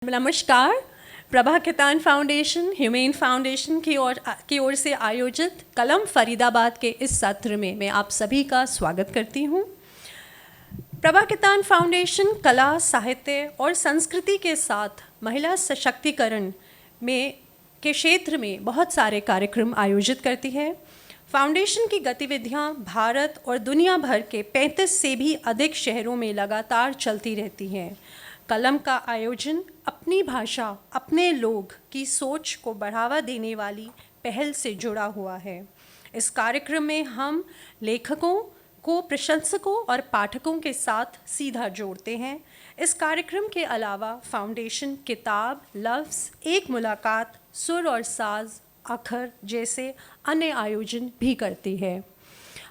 नमस्कार। Prabha Khaitan foundation humane foundation की ओर से आयोजित कलम फरीदाबाद के इस सत्र में मैं आप सभी का स्वागत करती हूँ। प्रभा केतान फाउंडेशन कला, साहित्य और संस्कृति के साथ महिला सशक्तिकरण के क्षेत्र में बहुत सारे कार्यक्रम आयोजित करती है। फाउंडेशन की गतिविधियाँ भारत और दुनिया भर के 35 से भी अधिक शहरों में लगातार चलती रहती हैं। कलम का आयोजन अपनी भाषा, अपने लोग की सोच को बढ़ावा देने वाली पहल से जुड़ा हुआ है। इस कार्यक्रम में हम लेखकों को प्रशंसकों और पाठकों के साथ सीधा जोड़ते हैं। इस कार्यक्रम के अलावा फाउंडेशन किताब, लफ्ज़, एक मुलाकात, सुर और साज, अखर जैसे अन्य आयोजन भी करती है।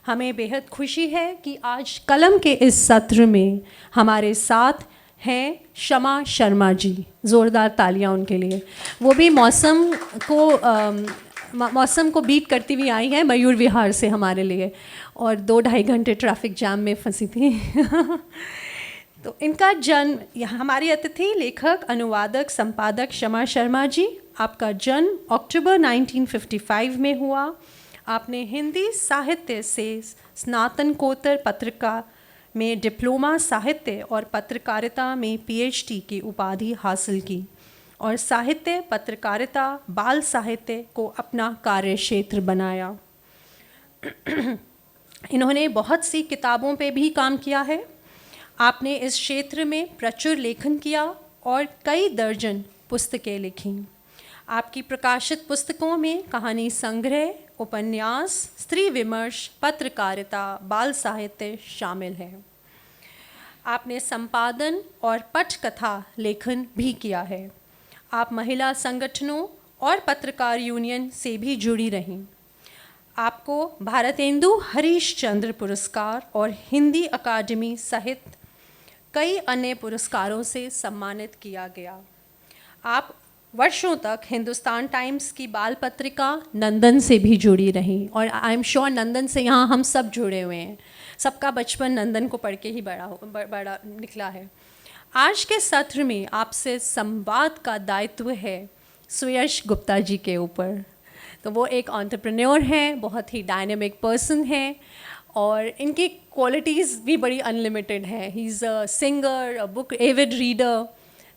हमें बेहद खुशी है कि आज कलम के इस सत्र में हमारे साथ हैं शमा शर्मा जी। ज़ोरदार तालियां उनके लिए। वो भी मौसम को बीट करती हुई आई हैं मयूर विहार से हमारे लिए, और 2-2.5 घंटे ट्रैफिक जाम में फंसी थी। तो इनका जन्म, हमारी अतिथि लेखक, अनुवादक, संपादक शमा शर्मा जी, आपका जन्म अक्टूबर 1955 में हुआ। आपने हिंदी साहित्य से स्नातकोत्तर पत्रिका में डिप्लोमा साहित्य और पत्रकारिता में PhD की उपाधि हासिल की और साहित्य, पत्रकारिता, बाल साहित्य को अपना कार्य क्षेत्र बनाया। इन्होंने बहुत सी किताबों पे भी काम किया है। आपने इस क्षेत्र में प्रचुर लेखन किया और कई दर्जन पुस्तकें लिखीं। आपकी प्रकाशित पुस्तकों में कहानी संग्रह, उपन्यास, स्त्री विमर्श, पत्रकारिता, बाल साहित्य शामिल है। आपने संपादन और पटकथा लेखन भी किया है। आप महिला संगठनों और पत्रकार यूनियन से भी जुड़ी रहीं। आपको भारतेंदु हरीशचंद्र पुरस्कार और हिंदी अकादमी सहित कई अन्य पुरस्कारों से सम्मानित किया गया। आप वर्षों तक हिंदुस्तान टाइम्स की बाल पत्रिका नंदन से भी जुड़ी रहीं, और आई एम श्योर नंदन से यहाँ हम सब जुड़े हुए हैं। सबका बचपन नंदन को पढ़ के ही बड़ा निकला है। आज के सत्र में आपसे संवाद का दायित्व है सुयश गुप्ता जी के ऊपर। तो वो एक एंटरप्रेन्योर हैं, बहुत ही डायनेमिक पर्सन हैं, और इनकी क्वालिटीज़ भी बड़ी अनलिमिटेड है। He is a singer, a book Avid reader.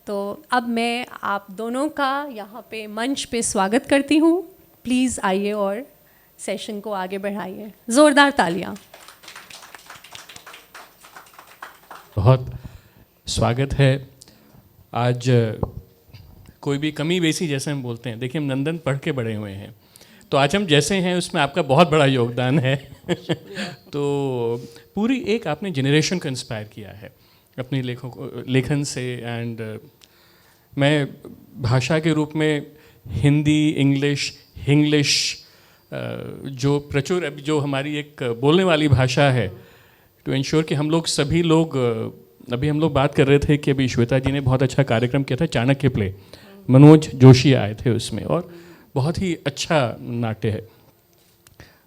तो अब मैं आप दोनों का यहाँ पे मंच पे स्वागत करती हूँ। प्लीज़ आइए और सेशन को आगे बढ़ाइए। ज़ोरदार तालियाँ। बहुत स्वागत है। आज कोई भी कमी बेसी जैसे हम बोलते हैं, देखिए हम नंदन पढ़ के बड़े हुए हैं, तो आज हम जैसे हैं उसमें आपका बहुत बड़ा योगदान है। तो पूरी एक आपने जनरेशन को इंस्पायर किया है अपनी लेखन से। एंड मैं भाषा के रूप में हिंदी, इंग्लिश जो प्रचुर अभी जो हमारी एक बोलने वाली भाषा है, टू इंश्योर कि हम लोग सभी लोग, अभी हम लोग बात कर रहे थे कि अभी श्वेता जी ने बहुत अच्छा कार्यक्रम किया था, चाणक्य प्ले, मनोज जोशी आए थे उसमें, और बहुत ही अच्छा नाट्य है।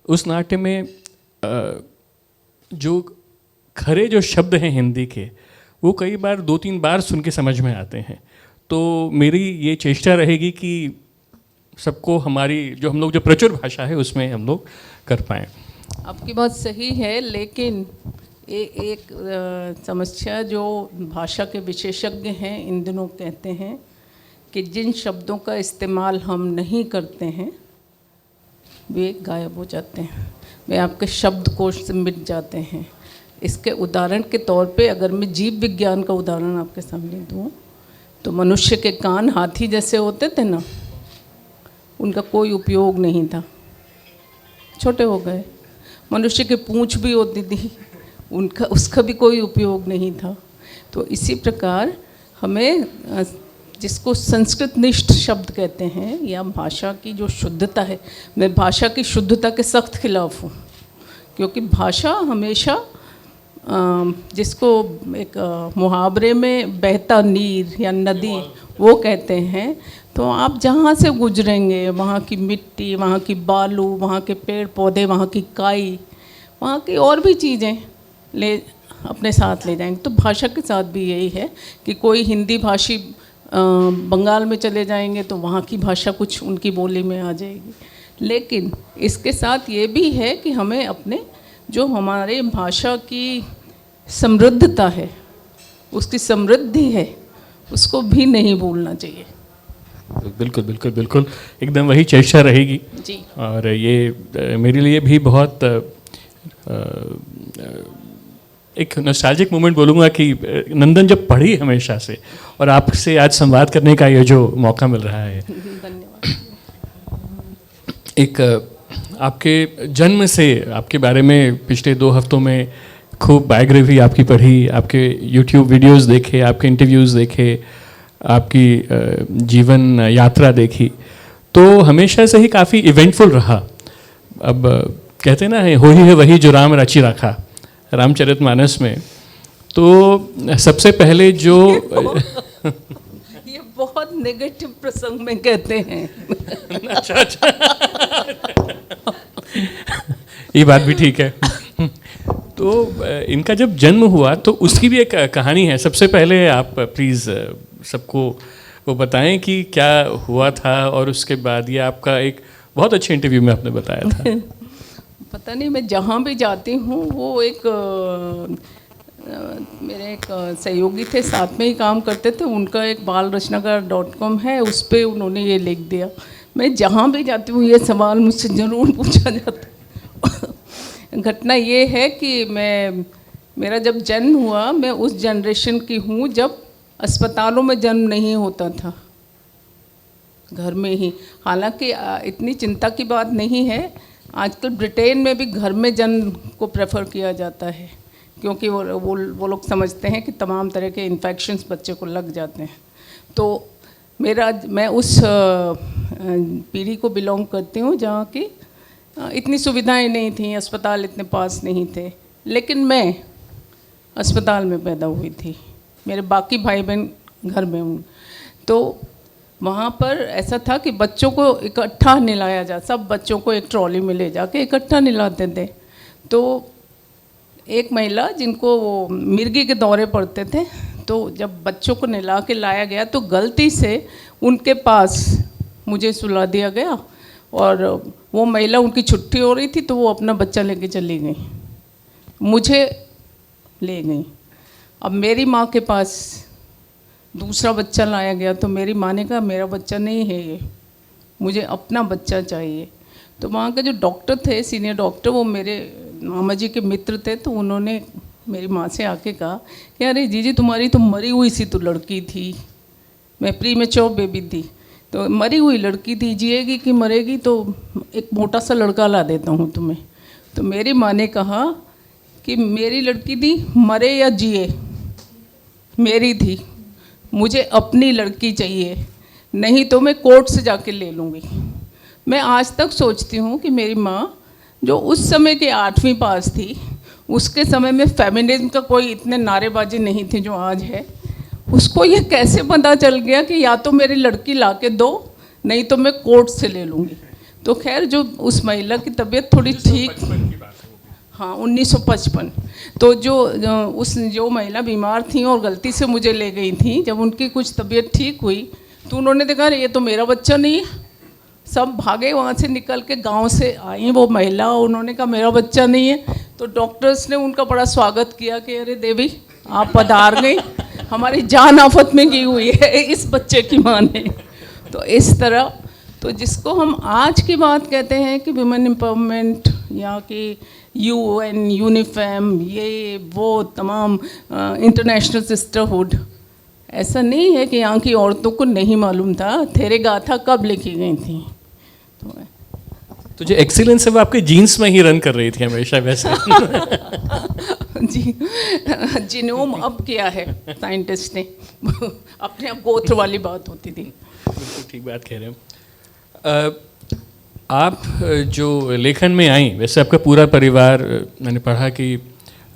उस नाट्य में जो खरे जो शब्द हैं हिंदी के, वो कई बार 2-3 बार सुन के समझ में आते हैं। तो मेरी ये चेष्टा रहेगी कि सबको हमारी हम लोग जो प्रचुर भाषा है उसमें हम लोग कर पाएँ। आपकी बात सही है, लेकिन एक समस्या जो भाषा के विशेषज्ञ हैं इन दिनों कहते हैं कि जिन शब्दों का इस्तेमाल हम नहीं करते हैं वे गायब हो जाते हैं, वे आपके शब्दकोश से मिट जाते हैं। इसके उदाहरण के तौर पे अगर मैं जीव विज्ञान का उदाहरण आपके सामने दूँ, तो मनुष्य के कान हाथी जैसे होते थे ना, उनका कोई उपयोग नहीं था, छोटे हो गए। मनुष्य की पूंछ भी होती थी, उसका भी कोई उपयोग नहीं था। तो इसी प्रकार हमें, जिसको संस्कृत निष्ठ शब्द कहते हैं, या भाषा की जो शुद्धता है, मैं भाषा की शुद्धता के सख्त खिलाफ हूँ, क्योंकि भाषा हमेशा जिसको एक मुहावरे में बहता नीर या नदी वो कहते हैं, तो आप जहाँ से गुजरेंगे वहाँ की मिट्टी, वहाँ की बालू, वहाँ के पेड़ पौधे, वहाँ की काई, वहाँ की और भी चीज़ें अपने साथ ले जाएंगे। तो भाषा के साथ भी यही है कि कोई हिंदी भाषी बंगाल में चले जाएंगे तो वहाँ की भाषा कुछ उनकी बोली में आ जाएगी। लेकिन इसके साथ ये भी है कि हमें अपने जो हमारे भाषा की समृद्धता है, उसकी समृद्धि है, उसको भी नहीं भूलना चाहिए। बिल्कुल बिल्कुल बिल्कुल, एकदम वही चर्चा रहेगी जी। और ये मेरे लिए भी बहुत एक नॉस्टैल्जिक मोमेंट बोलूँगा कि नंदन जब पढ़ी हमेशा से, और आपसे आज संवाद करने का ये जो मौका मिल रहा है। धन्यवाद। एक आपके जन्म से आपके बारे में पिछले 2 हफ्तों में खूब बायोग्राफी आपकी पढ़ी, आपके यूट्यूब वीडियोस देखे, आपके इंटरव्यूज़ देखे, आपकी जीवन यात्रा देखी, तो हमेशा से ही काफ़ी इवेंटफुल रहा। अब कहते ना है, हो ही है वही जो राम रचि रखा, रामचरितमानस में। तो सबसे पहले जो ये बहुत नेगेटिव प्रसंग में कहते हैं। अच्छा ये बात भी ठीक है। तो इनका जब जन्म हुआ तो उसकी भी एक कहानी है। सबसे पहले आप प्लीज़ सबको वो बताएं कि क्या हुआ था, और उसके बाद ये आपका एक बहुत अच्छे इंटरव्यू में आपने बताया था। पता नहीं, मैं जहाँ भी जाती हूँ वो एक मेरे एक सहयोगी थे, साथ में ही काम करते थे, उनका एक balrachnagar.com है, उस पर उन्होंने ये लिख दिया। मैं जहाँ भी जाती हूँ ये सवाल मुझसे ज़रूर पूछा जाता है। घटना ये है कि मेरा जब जन्म हुआ, मैं उस जनरेशन की हूँ जब अस्पतालों में जन्म नहीं होता था, घर में ही। हालांकि इतनी चिंता की बात नहीं है, आजकल ब्रिटेन में भी घर में जन्म को प्रेफर किया जाता है, क्योंकि वो लोग समझते हैं कि तमाम तरह के इन्फेक्शंस बच्चे को लग जाते हैं। तो मैं उस पीढ़ी को बिलोंग करती हूँ जहाँ की इतनी सुविधाएं नहीं थी, अस्पताल इतने पास नहीं थे, लेकिन मैं अस्पताल में पैदा हुई थी, मेरे बाकी भाई बहन घर में हूँ। तो वहाँ पर ऐसा था कि बच्चों को इकट्ठा नहलाया जा, सब बच्चों को एक ट्रॉली में ले जाके इकट्ठा नहलाते थे। तो एक महिला जिनको वो मिर्गी के दौरे पड़ते थे, तो जब बच्चों को नहला के लाया गया तो गलती से उनके पास मुझे सुला दिया गया, और वो महिला, उनकी छुट्टी हो रही थी तो वो अपना बच्चा लेके चली गई, मुझे ले गई। अब मेरी माँ के पास दूसरा बच्चा लाया गया तो मेरी माँ ने कहा मेरा बच्चा नहीं है ये, मुझे अपना बच्चा चाहिए। तो वहाँ के जो डॉक्टर थे, सीनियर डॉक्टर, वो मेरे मामा जी के मित्र थे, तो उन्होंने मेरी माँ से आके कहा कि अरे जीजी तुम्हारी तो मरी हुई सी तो लड़की थी, मैं प्रीमेच्योर बेबी थी, तो मरी हुई लड़की थी, जिएगी कि मरेगी, तो एक मोटा सा लड़का ला देता हूँ तुम्हें। तो मेरी माँ ने कहा कि मेरी लड़की थी, मरे या जिए मेरी थी, मुझे अपनी लड़की चाहिए, नहीं तो मैं कोर्ट से जाके ले लूँगी। मैं आज तक सोचती हूँ कि मेरी माँ जो उस समय के 8वीं पास थी, उसके समय में फेमिनिज्म का कोई इतने नारेबाजी नहीं थी जो आज है, उसको ये कैसे पता चल गया कि या तो मेरी लड़की ला के दो, नहीं तो मैं कोर्ट से ले लूँगी। तो खैर जो उस महिला की तबीयत थोड़ी ठीक, हाँ 1955, तो जो महिला बीमार थी और गलती से मुझे ले गई थी, जब उनकी कुछ तबीयत ठीक हुई तो उन्होंने देखा ये तो मेरा बच्चा नहीं है, सब भागे वहाँ से निकल के, गांव से आई वो महिला, उन्होंने कहा मेरा बच्चा नहीं है। तो डॉक्टर्स ने उनका बड़ा स्वागत किया कि अरे देवी आप पधार गई, हमारी जान आफत में की हुई है इस बच्चे की माँ ने। तो इस तरह, तो जिसको हम आज की बात कहते हैं कि विमेन एम्पावरमेंट या कि UN, यूनिफेम, ये वो तमाम इंटरनेशनल सिस्टरहुड, ऐसा नहीं है कि यहाँ की औरतों को नहीं मालूम था थेरे गाथा कब लिखी गई थी। तो जो एक्सीलेंस है वो आपके जीन्स में ही रन कर रही थी हमेशा वैसे। जी, जीनोम अब किया है साइंटिस्ट ने, अपने आप गोत्र वाली बात होती थी। बिल्कुल ठीक बात कह रहे हो। आप जो लेखन में आई, वैसे आपका पूरा परिवार, मैंने पढ़ा कि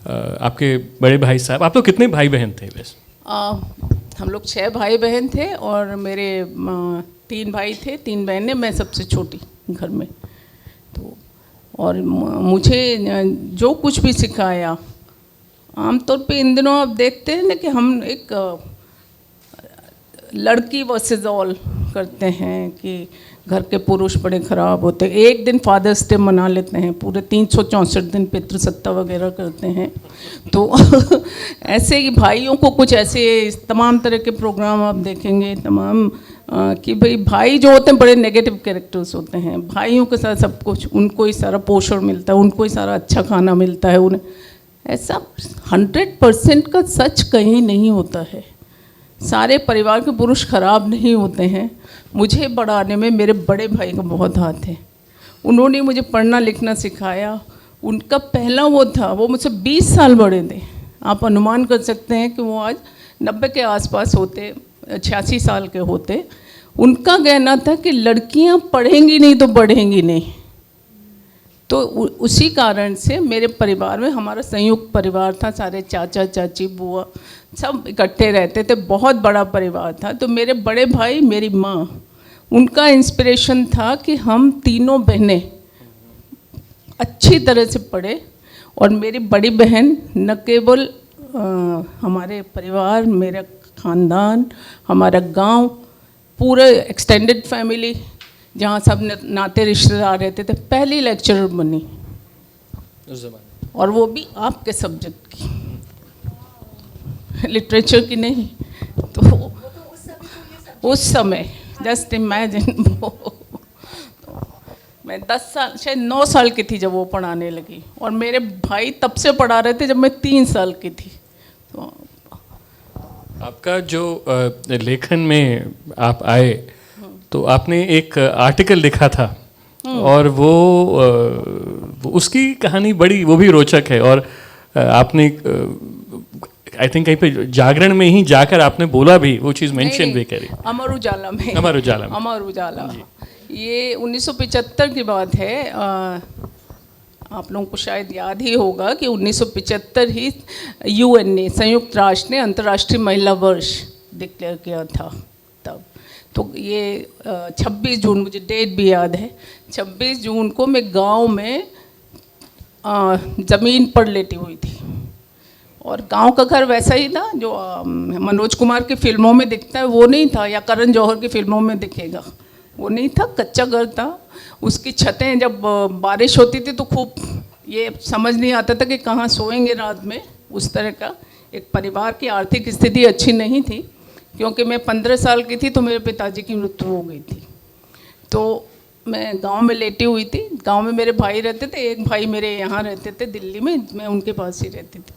आपके बड़े भाई साहब, आप लोग कितने भाई बहन थे वैसे? हम लोग 6 भाई बहन थे और मेरे 3 भाई थे, 3 बहनें, मैं सबसे छोटी घर में। तो और मुझे जो कुछ भी सिखाया, आमतौर पे इन दिनों आप देखते हैं ना कि हम एक लड़की वर्सेस ऑल करते हैं कि घर के पुरुष बड़े खराब होते हैं। एक दिन फादर्स डे मना लेते हैं, पूरे 364 दिन पितृसत्ता वगैरह करते हैं। तो ऐसे ही भाइयों को कुछ ऐसे तमाम तरह के प्रोग्राम आप देखेंगे, तमाम कि भाई जो होते हैं बड़े नेगेटिव कैरेक्टर्स होते हैं। भाइयों के साथ सब कुछ, उनको ही सारा पोषण मिलता है, उनको ही सारा अच्छा खाना मिलता है उन्हें। ऐसा 100% का सच कहीं नहीं होता है। सारे परिवार के पुरुष खराब नहीं होते हैं। मुझे बढ़ाने में मेरे बड़े भाई का बहुत हाथ है। उन्होंने मुझे पढ़ना लिखना सिखाया। उनका पहला वो था, वो मुझसे 20 साल बड़े थे। आप अनुमान कर सकते हैं कि वो आज 90 के आसपास होते, 86 साल के होते। उनका कहना था कि लड़कियां पढ़ेंगी नहीं तो बढ़ेंगी नहीं। तो उसी कारण से मेरे परिवार में, हमारा संयुक्त परिवार था, सारे चाचा चाची बुआ सब इकट्ठे रहते थे, बहुत बड़ा परिवार था। तो मेरे बड़े भाई, मेरी माँ, उनका इंस्पिरेशन था कि हम तीनों बहनें अच्छी तरह से पढ़े। और मेरी बड़ी बहन न केवल हमारे परिवार, मेरा ख़ानदान, हमारा गांव, पूरे एक्सटेंडेड फैमिली जहाँ सब नाते रिश्तेदार रहते थे, पहली लेक्चरर बनी उस ज़माने। और वो भी आपके सब्जेक्ट की, लिटरेचर की नहीं। तो उस समय जस्ट इमेजिन, मैं 10 साल, शायद 9 साल की थी जब वो पढ़ाने लगी। और मेरे भाई तब से पढ़ा रहे थे जब मैं 3 साल की थी। तो आपका जो लेखन में आप आए तो आपने एक आर्टिकल लिखा था और वो उसकी कहानी बड़ी, वो भी रोचक है। और आपने आई थिंक कहीं पे जागरण में ही जाकर आपने बोला भी, वो चीज़ मेंशन भी करी। अमर उजाला में। अमर उजाला में। अमर उजाला, ये 1975 की बात है। आप लोगों को शायद याद ही होगा कि 1975 ही UN ने, संयुक्त राष्ट्र ने अंतर्राष्ट्रीय महिला वर्ष डिक्लेयर किया था तब। तो ये 26 जून, मुझे डेट भी याद है, 26 जून को मैं गांव में ज़मीन पर लेटी हुई थी। और गांव का घर वैसा ही था जो मनोज कुमार की फिल्मों में दिखता है, वो नहीं था, या करण जौहर की फिल्मों में दिखेगा, वो नहीं था। कच्चा घर था। उसकी छतें जब बारिश होती थी तो खूब, ये समझ नहीं आता था कि कहाँ सोएंगे रात में। उस तरह का एक परिवार की आर्थिक स्थिति अच्छी नहीं थी, क्योंकि मैं 15 साल की थी तो मेरे पिताजी की मृत्यु हो गई थी। तो मैं गांव में लेटी हुई थी। गांव में मेरे भाई रहते थे, एक भाई मेरे यहाँ रहते थे दिल्ली में, मैं उनके पास ही रहती थी।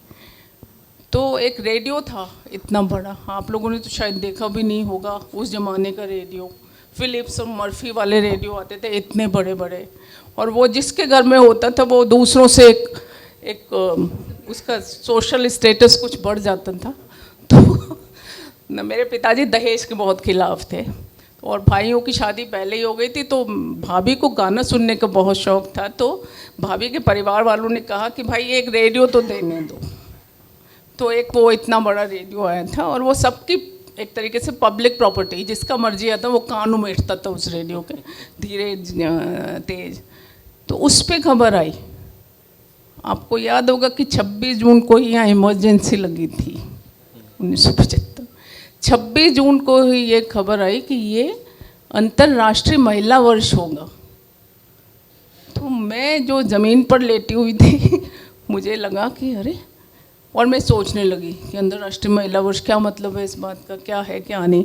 तो एक रेडियो था इतना बड़ा, आप लोगों ने तो शायद देखा भी नहीं होगा उस ज़माने का रेडियो। फिलिप्स और मर्फी वाले रेडियो आते थे, इतने बड़े बड़े। और वो जिसके घर में होता था वो दूसरों से एक उसका सोशल स्टेटस कुछ बढ़ जाता था। तो न, मेरे पिताजी दहेज के बहुत खिलाफ थे। और भाइयों की शादी पहले ही हो गई थी, तो भाभी को गाना सुनने का बहुत शौक़ था। तो भाभी के परिवार वालों ने कहा कि भाई एक रेडियो तो देने दो। तो एक वो इतना बड़ा रेडियो आया था, और वो सबकी एक तरीके से पब्लिक प्रॉपर्टी, जिसका मर्जी आता वो कान उमेटता था उस रेडियो के, धीरे तेज। तो उस पर खबर आई। आपको याद होगा कि 26 जून को ही यहाँ इमरजेंसी लगी थी 1975। 26 जून को ही ये खबर आई कि ये अंतर्राष्ट्रीय महिला वर्ष होगा। तो मैं जो ज़मीन पर लेटी हुई थी, मुझे लगा कि अरे, और मैं सोचने लगी कि अंतर्राष्ट्रीय महिला वर्ष क्या मतलब है, इस बात का क्या है क्या नहीं।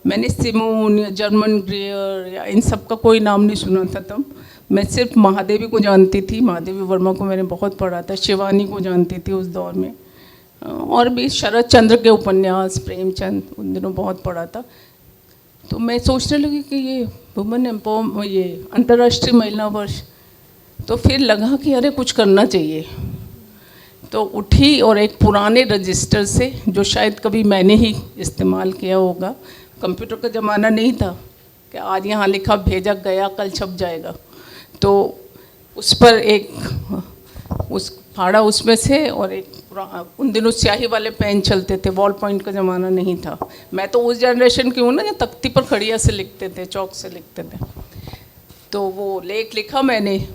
मैंने सिमोन या जर्मन ग्रेयर या इन सब का कोई नाम नहीं सुना था तब। मैं सिर्फ महादेवी को जानती थी, महादेवी वर्मा को मैंने बहुत पढ़ा था, शिवानी को जानती थी उस दौर में, और भी शरद चंद्र के उपन्यास, प्रेमचंद, उन दिनों बहुत पढ़ा था। तो मैं सोचने लगी कि ये वुमेन एम्पावर, ये अंतर्राष्ट्रीय महिला वर्ष। तो फिर लगा कि अरे कुछ करना चाहिए। तो उठी और एक पुराने रजिस्टर से, जो शायद कभी मैंने ही इस्तेमाल किया होगा, कंप्यूटर का ज़माना नहीं था कि आज यहाँ लिखा भेजा गया कल छप जाएगा। तो उस पर एक उस फाड़ा उसमें से, और एक उन दिनों स्याही वाले पेन चलते थे, बॉल पॉइंट का ज़माना नहीं था। मैं तो उस जनरेशन की हूँ ना, जो तख्ती पर खड़िया से लिखते थे, चौक से लिखते थे। तो वो लेख लिखा मैंने,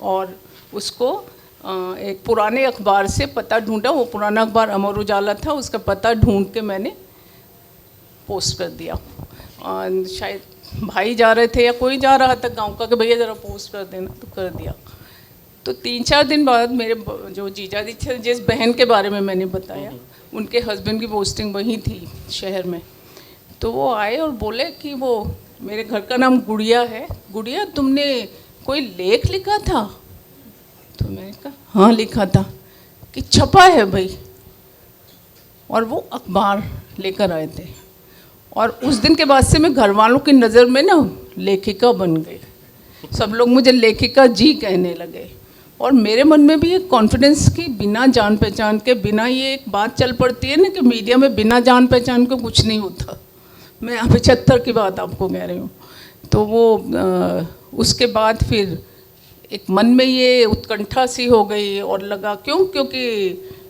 और उसको एक पुराने अखबार से पता ढूंढा। वो पुराना अखबार अमर उजाला था, उसका पता ढूंढ के मैंने पोस्ट कर दिया। शायद भाई जा रहे थे या कोई जा रहा था गांव का कि भैया ज़रा पोस्ट कर देना, तो कर दिया। तो 3-4 दिन बाद मेरे जो जीजा जी थे, जिस बहन के बारे में मैंने बताया, उनके हस्बैंड की पोस्टिंग वहीं थी शहर में। तो वो आए और बोले कि वो मेरे घर का नाम गुड़िया है, गुड़िया तुमने कोई लेख लिखा था? तो मैंने कहा हाँ लिखा था। कि छपा है भाई? और वो अखबार लेकर आए थे। और उस दिन के बाद से मैं घर वालों की नज़र में ना लेखिका बन गई। सब लोग मुझे लेखिका जी कहने लगे। और मेरे मन में भी एक कॉन्फिडेंस की बिना जान पहचान के, बिना, ये एक बात चल पड़ती है ना कि मीडिया में बिना जान पहचान के कुछ नहीं होता। मैं 75 की बात आपको कह रही हूँ। तो वो उसके बाद फिर एक मन में ये उत्कंठा सी हो गई और लगा क्योंकि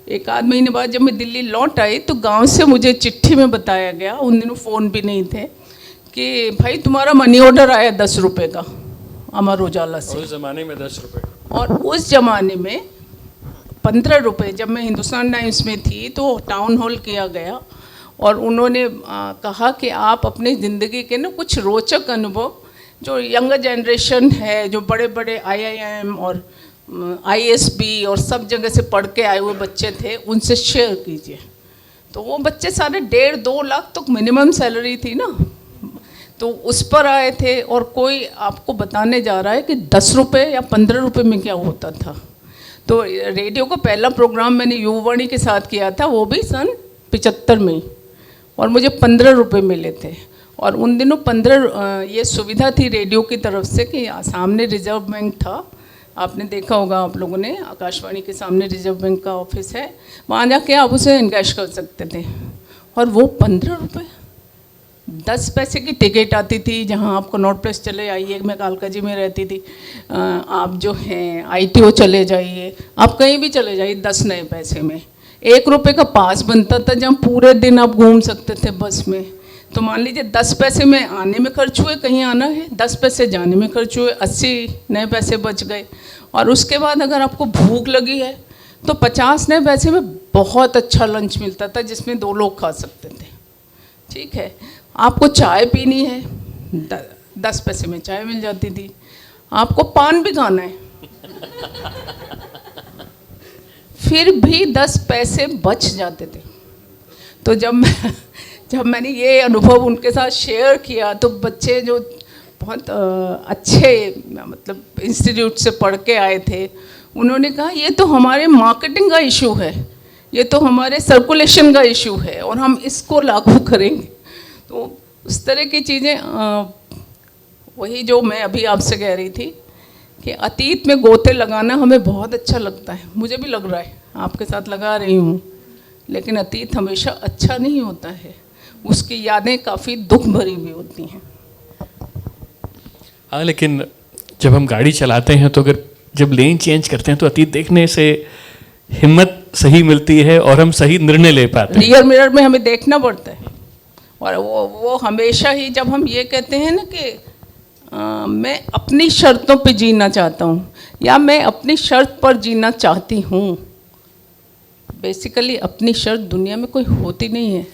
1 आध महीने बाद जब मैं दिल्ली लौट आई तो गांव से मुझे चिट्ठी में बताया गया, उन दिनों फ़ोन भी नहीं थे, कि भाई तुम्हारा मनी ऑर्डर आया 10 रुपये का अमर उजाला से। उस ज़माने में 10 रुपये, और उस ज़माने में 15 रुपये। जब मैं हिंदुस्तान टाइम्स में थी तो टाउन हॉल किया गया और उन्होंने कहा कि आप अपनी ज़िंदगी के ना कुछ रोचक अनुभव जो यंगर जनरेशन है, जो बड़े बड़े IIM और ISB और सब जगह से पढ़ के आए हुए बच्चे थे, उनसे शेयर कीजिए। तो वो बच्चे सारे 1.5-2 लाख तक मिनिमम सैलरी थी ना, तो उस पर आए थे। और कोई आपको बताने जा रहा है कि 10 रुपये या 15 रुपये में क्या होता था। तो रेडियो का पहला प्रोग्राम मैंने युवाणी के साथ किया था, वो भी सन 75 में, और मुझे 15 रुपये मिले थे। और उन दिनों 15 ये सुविधा थी रेडियो की तरफ से कि सामने रिजर्व बैंक था, आपने देखा होगा आप लोगों ने, आकाशवाणी के सामने रिजर्व बैंक का ऑफिस है, वहाँ जाके आप उसे इनकैश कर सकते थे। और वो 15 रुपये, 10 पैसे की टिकट आती थी, जहाँ आप कनॉट प्लेस चले आइए, मैं कालका जी में रहती थी, आप जो हैं ITO चले जाइए, आप कहीं भी चले जाइए, 10 नए पैसे में 1 रुपये का पास बनता था, जहाँ पूरे दिन आप घूम सकते थे बस में। तो मान लीजिए 10 पैसे में आने में खर्च हुए, कहीं आना है, 10 पैसे जाने में खर्च हुए, 80 नए पैसे बच गए। और उसके बाद अगर आपको भूख लगी है तो 50 नए पैसे में बहुत अच्छा लंच मिलता था, जिसमें 2 लोग खा सकते थे। ठीक है, आपको चाय पीनी है, 10 पैसे में चाय मिल जाती थी। आपको पान भी खाना है, फिर भी 10 पैसे बच जाते थे। तो जब मैंने ये अनुभव उनके साथ शेयर किया तो बच्चे जो बहुत अच्छे मतलब इंस्टीट्यूट से पढ़ के आए थे, उन्होंने कहा ये तो हमारे मार्केटिंग का इशू है, ये तो हमारे सर्कुलेशन का इशू है और हम इसको लागू करेंगे। तो उस तरह की चीज़ें, वही जो मैं अभी आपसे कह रही थी कि अतीत में गोते लगाना हमें बहुत अच्छा लगता है, मुझे भी लग रहा है, आपके साथ लगा रही हूँ, लेकिन अतीत हमेशा अच्छा नहीं होता है, उसकी यादें काफ़ी दुख भरी भी होती हैं। हाँ, लेकिन जब हम गाड़ी चलाते हैं तो अगर जब लेन चेंज करते हैं तो अतीत देखने से हिम्मत सही मिलती है और हम सही निर्णय ले पाते हैं। रियर मिरर में हमें देखना पड़ता है। और वो हमेशा ही जब हम ये कहते हैं ना कि मैं अपनी शर्तों पे जीना चाहता हूँ या मैं अपनी शर्त पर जीना चाहती हूँ, बेसिकली अपनी शर्त दुनिया में कोई होती नहीं है।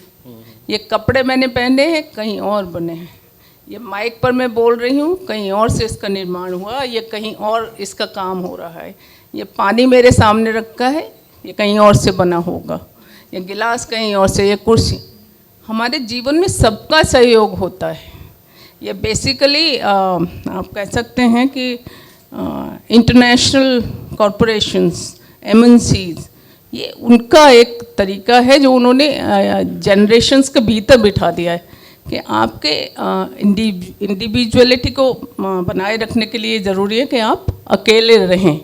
ये कपड़े मैंने पहने हैं, कहीं और बने हैं, ये माइक पर मैं बोल रही हूँ, कहीं और से इसका निर्माण हुआ, ये कहीं और इसका काम हो रहा है, ये पानी मेरे सामने रखा है, ये कहीं और से बना होगा, ये गिलास कहीं और से, ये कुर्सी। हमारे जीवन में सबका सहयोग होता है। ये बेसिकली आप कह सकते हैं कि इंटरनेशनल कॉरपोरेशंस, MNCs, ये उनका एक तरीका है जो उन्होंने जनरेशन्स के भीतर बिठा दिया है कि आपके इंडिविजुअलिटी को बनाए रखने के लिए ज़रूरी है कि आप अकेले रहें।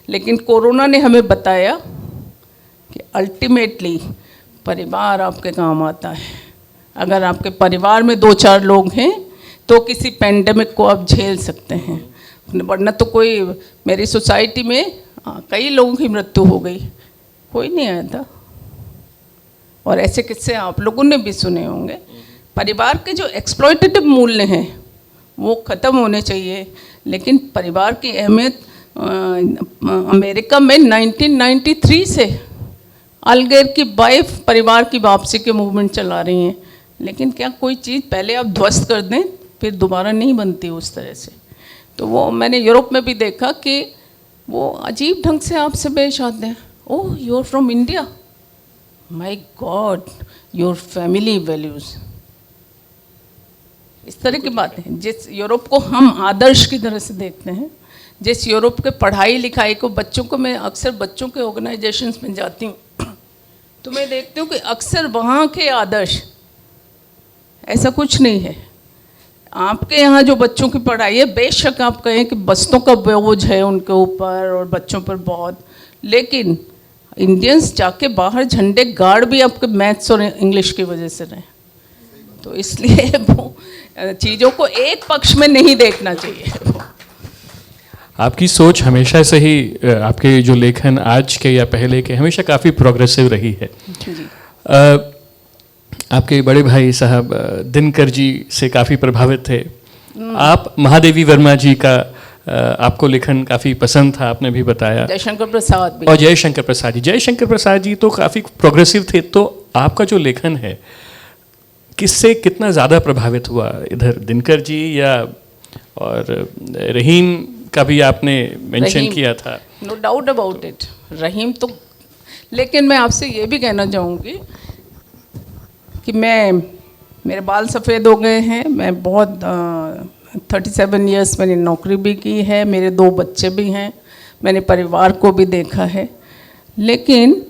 लेकिन कोरोना ने हमें बताया कि अल्टीमेटली परिवार आपके काम आता है। अगर आपके परिवार में 2-4 लोग हैं तो किसी पेंडेमिक को आप झेल सकते हैं, वरना तो कोई, मेरी सोसाइटी में कई लोगों की मृत्यु हो गई, कोई नहीं आया था। और ऐसे किस्से आप लोगों ने भी सुने होंगे। परिवार के जो एक्सप्लॉयटेटिव मूल्य हैं वो ख़त्म होने चाहिए। लेकिन परिवार की अहमियत अमेरिका में 1993 से अलगैर की वाइफ परिवार की वापसी के मूवमेंट चला रही हैं। लेकिन क्या कोई चीज़ पहले आप ध्वस्त कर दें फिर दोबारा नहीं बनती उस तरह से। तो वो मैंने यूरोप में भी देखा कि वो अजीब ढंग से आपसे पेश आते हैं। Oh, you are from India, my God, your family values, इस तरह की बातें। जिस यूरोप को हम आदर्श की तरह से देखते हैं, जिस यूरोप के पढ़ाई लिखाई को बच्चों को, मैं अक्सर बच्चों के ऑर्गेनाइजेशंस में जाती हूँ तो मैं देखती हूँ कि अक्सर वहाँ के आदर्श ऐसा कुछ नहीं है। आपके यहाँ जो बच्चों की पढ़ाई है, बेशक आप कहें कि बस्तों का बोझ है उनके ऊपर और बच्चों पर बहुत, लेकिन इंडियंस जाके बाहर झंडे गाड़ भी आपके मैथ्स और इंग्लिश की वजह से रहे। तो इसलिए वो चीज़ों को एक पक्ष में नहीं देखना चाहिए। आपकी सोच हमेशा से ही, आपके जो लेखन आज के या पहले के, हमेशा काफ़ी प्रोग्रेसिव रही है। आपके बड़े भाई साहब दिनकर जी से काफ़ी प्रभावित थे। आप महादेवी वर्मा जी का आपको लेखन काफ़ी पसंद था, आपने भी बताया। जयशंकर प्रसाद भी। और जयशंकर प्रसाद जी, जयशंकर प्रसाद जी तो काफ़ी प्रोग्रेसिव थे। तो आपका जो लेखन है किससे कितना ज़्यादा प्रभावित हुआ, इधर दिनकर जी या, और रहीम का भी आपने मेंशन किया था। नो डाउट अबाउट इट, रहीम तो। लेकिन मैं आपसे ये भी कहना चाहूँगी कि मेरे बाल सफ़ेद हो गए हैं, मैं बहुत 37 इयर्स मैंने नौकरी भी की है, मेरे 2 बच्चे भी हैं, मैंने परिवार को भी देखा है। लेकिन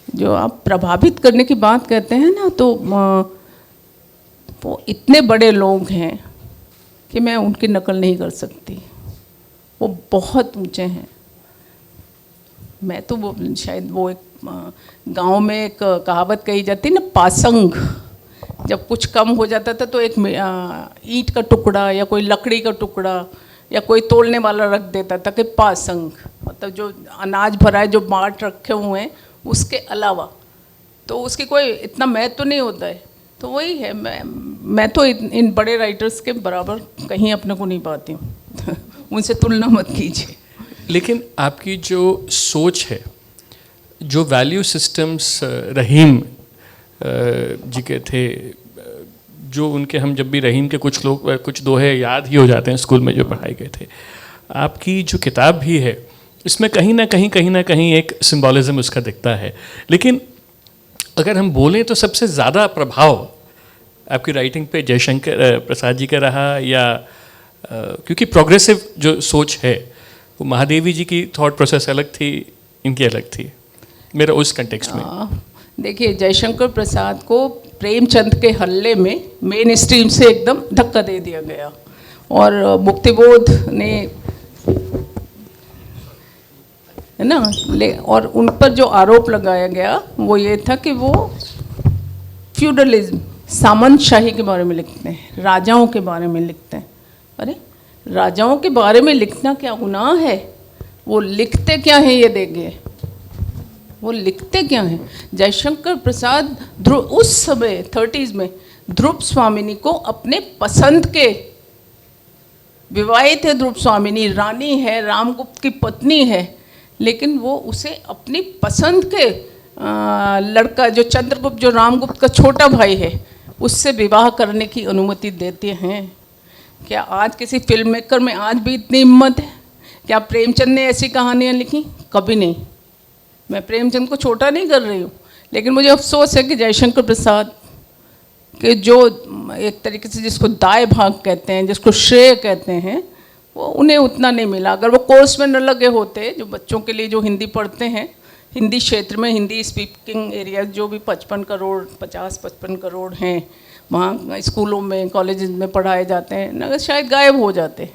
जो आप प्रभावित करने की बात कहते हैं ना, तो वो इतने बड़े लोग हैं कि मैं उनकी नकल नहीं कर सकती। वो बहुत ऊंचे हैं। मैं तो वो शायद वो एक गांव में एक कहावत कही जाती है ना, पासंग। जब कुछ कम हो जाता था तो एक ईंट का टुकड़ा या कोई लकड़ी का टुकड़ा या कोई तोलने वाला रख देता था कि पासंग, मतलब जो अनाज भरा है, जो बाट रखे हुए हैं उसके अलावा, तो उसकी कोई इतना महत्व तो नहीं होता है। तो वही है, मैं तो इन बड़े राइटर्स के बराबर कहीं अपने को नहीं पाती हूँ उनसे तुलना मत कीजिए। लेकिन आपकी जो सोच है, जो वैल्यू सिस्टम्स रहीम जी के थे, जो उनके, हम जब भी रहीम के कुछ लोग, कुछ दोहे याद ही हो जाते हैं स्कूल में जो पढ़ाए गए थे। आपकी जो किताब भी है इसमें कहीं ना कहीं एक सिंबॉलिज्म उसका दिखता है। लेकिन अगर हम बोलें तो सबसे ज़्यादा प्रभाव आपकी राइटिंग पे जयशंकर प्रसाद जी का रहा, या क्योंकि प्रोग्रेसिव जो सोच है वो महादेवी जी की थॉट प्रोसेस अलग थी, इनकी अलग थी, मेरा उस कंटेक्स्ट में। देखिए, जयशंकर प्रसाद को प्रेमचंद के हल्ले में मेन स्ट्रीम से एकदम धक्का दे दिया गया, और मुक्तिबोध ने, है ना, और उन पर जो आरोप लगाया गया वो ये था कि वो फ्यूडलिज्म, सामंतशाही के बारे में लिखते हैं, राजाओं के बारे में लिखते हैं। अरे, राजाओं के बारे में लिखना क्या गुनाह है? वो लिखते क्या हैं ये देखिए, वो लिखते क्या हैं। जयशंकर प्रसाद उस समय 30s में ध्रुव स्वामिनी को अपने पसंद के, विवाहित है ध्रुव स्वामिनी, रानी है, रामगुप्त की पत्नी है, लेकिन वो उसे अपनी पसंद के लड़का, जो चंद्रगुप्त, जो रामगुप्त का छोटा भाई है, उससे विवाह करने की अनुमति देते हैं। क्या आज किसी फिल्म मेकर में आज भी इतनी हिम्मत है? क्या प्रेमचंद ने ऐसी कहानियाँ लिखी? कभी नहीं। मैं प्रेमचंद को छोटा नहीं कर रही हूँ, लेकिन मुझे अफसोस है कि जयशंकर प्रसाद के जो एक तरीके से जिसको दाय भाग कहते हैं, जिसको श्रेय कहते हैं, वो उन्हें उतना नहीं मिला। अगर वो कोर्स में न लगे होते, जो बच्चों के लिए जो हिंदी पढ़ते हैं, हिंदी क्षेत्र में, हिंदी स्पीकिंग एरिया जो भी 50-55 करोड़ हैं, वहाँ स्कूलों में, कॉलेज में पढ़ाए जाते हैं, अगर शायद गायब हो जाते।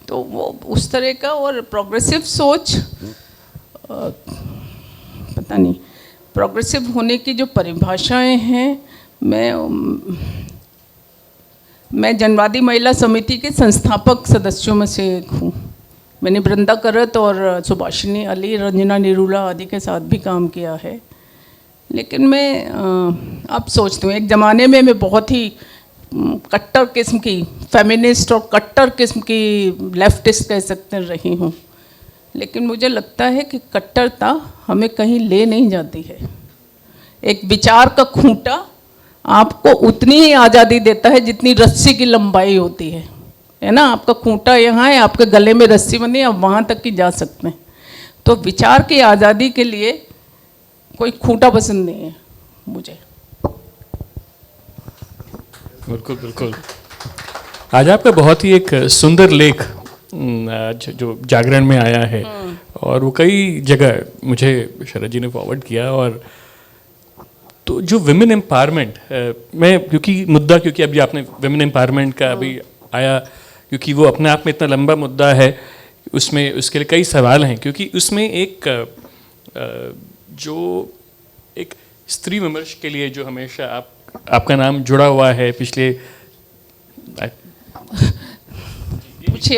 तो वो उस तरह का, और प्रोग्रेसिव सोच, पता नहीं, प्रोग्रेसिव होने की जो परिभाषाएं हैं, मैं जनवादी महिला समिति के संस्थापक सदस्यों में से एक हूँ। मैंने वृंदा करत और सुभाषिनी अली, रंजना निरूला आदि के साथ भी काम किया है। लेकिन मैं अब सोचती हूँ, एक ज़माने में मैं बहुत ही कट्टर किस्म की फेमिनिस्ट और कट्टर किस्म की लेफ्टिस्ट कह सकते रही हूँ, लेकिन मुझे लगता है कि कट्टरता हमें कहीं ले नहीं जाती है। एक विचार का खूंटा आपको उतनी ही आज़ादी देता है जितनी रस्सी की लंबाई होती है ना। आपका खूंटा यहाँ है, आपके गले में रस्सी बंधी है, आप वहाँ तक ही जा सकते हैं। तो विचार की आज़ादी के लिए कोई खूंटा पसंद नहीं है मुझे। बिल्कुल बिल्कुल। आज आपका बहुत ही एक सुंदर लेख आज जो जागरण में आया है, और वो कई जगह मुझे शरद जी ने फॉरवर्ड किया। और तो जो विमेन एम्पावरमेंट, मैं क्योंकि अभी आपने विमेन एम्पावरमेंट का अभी आया, क्योंकि वो अपने आप में इतना लंबा मुद्दा है, उसमें उसके लिए कई सवाल हैं। क्योंकि उसमें एक जो एक स्त्री विमर्श के लिए जो हमेशा आपका नाम जुड़ा हुआ है पिछले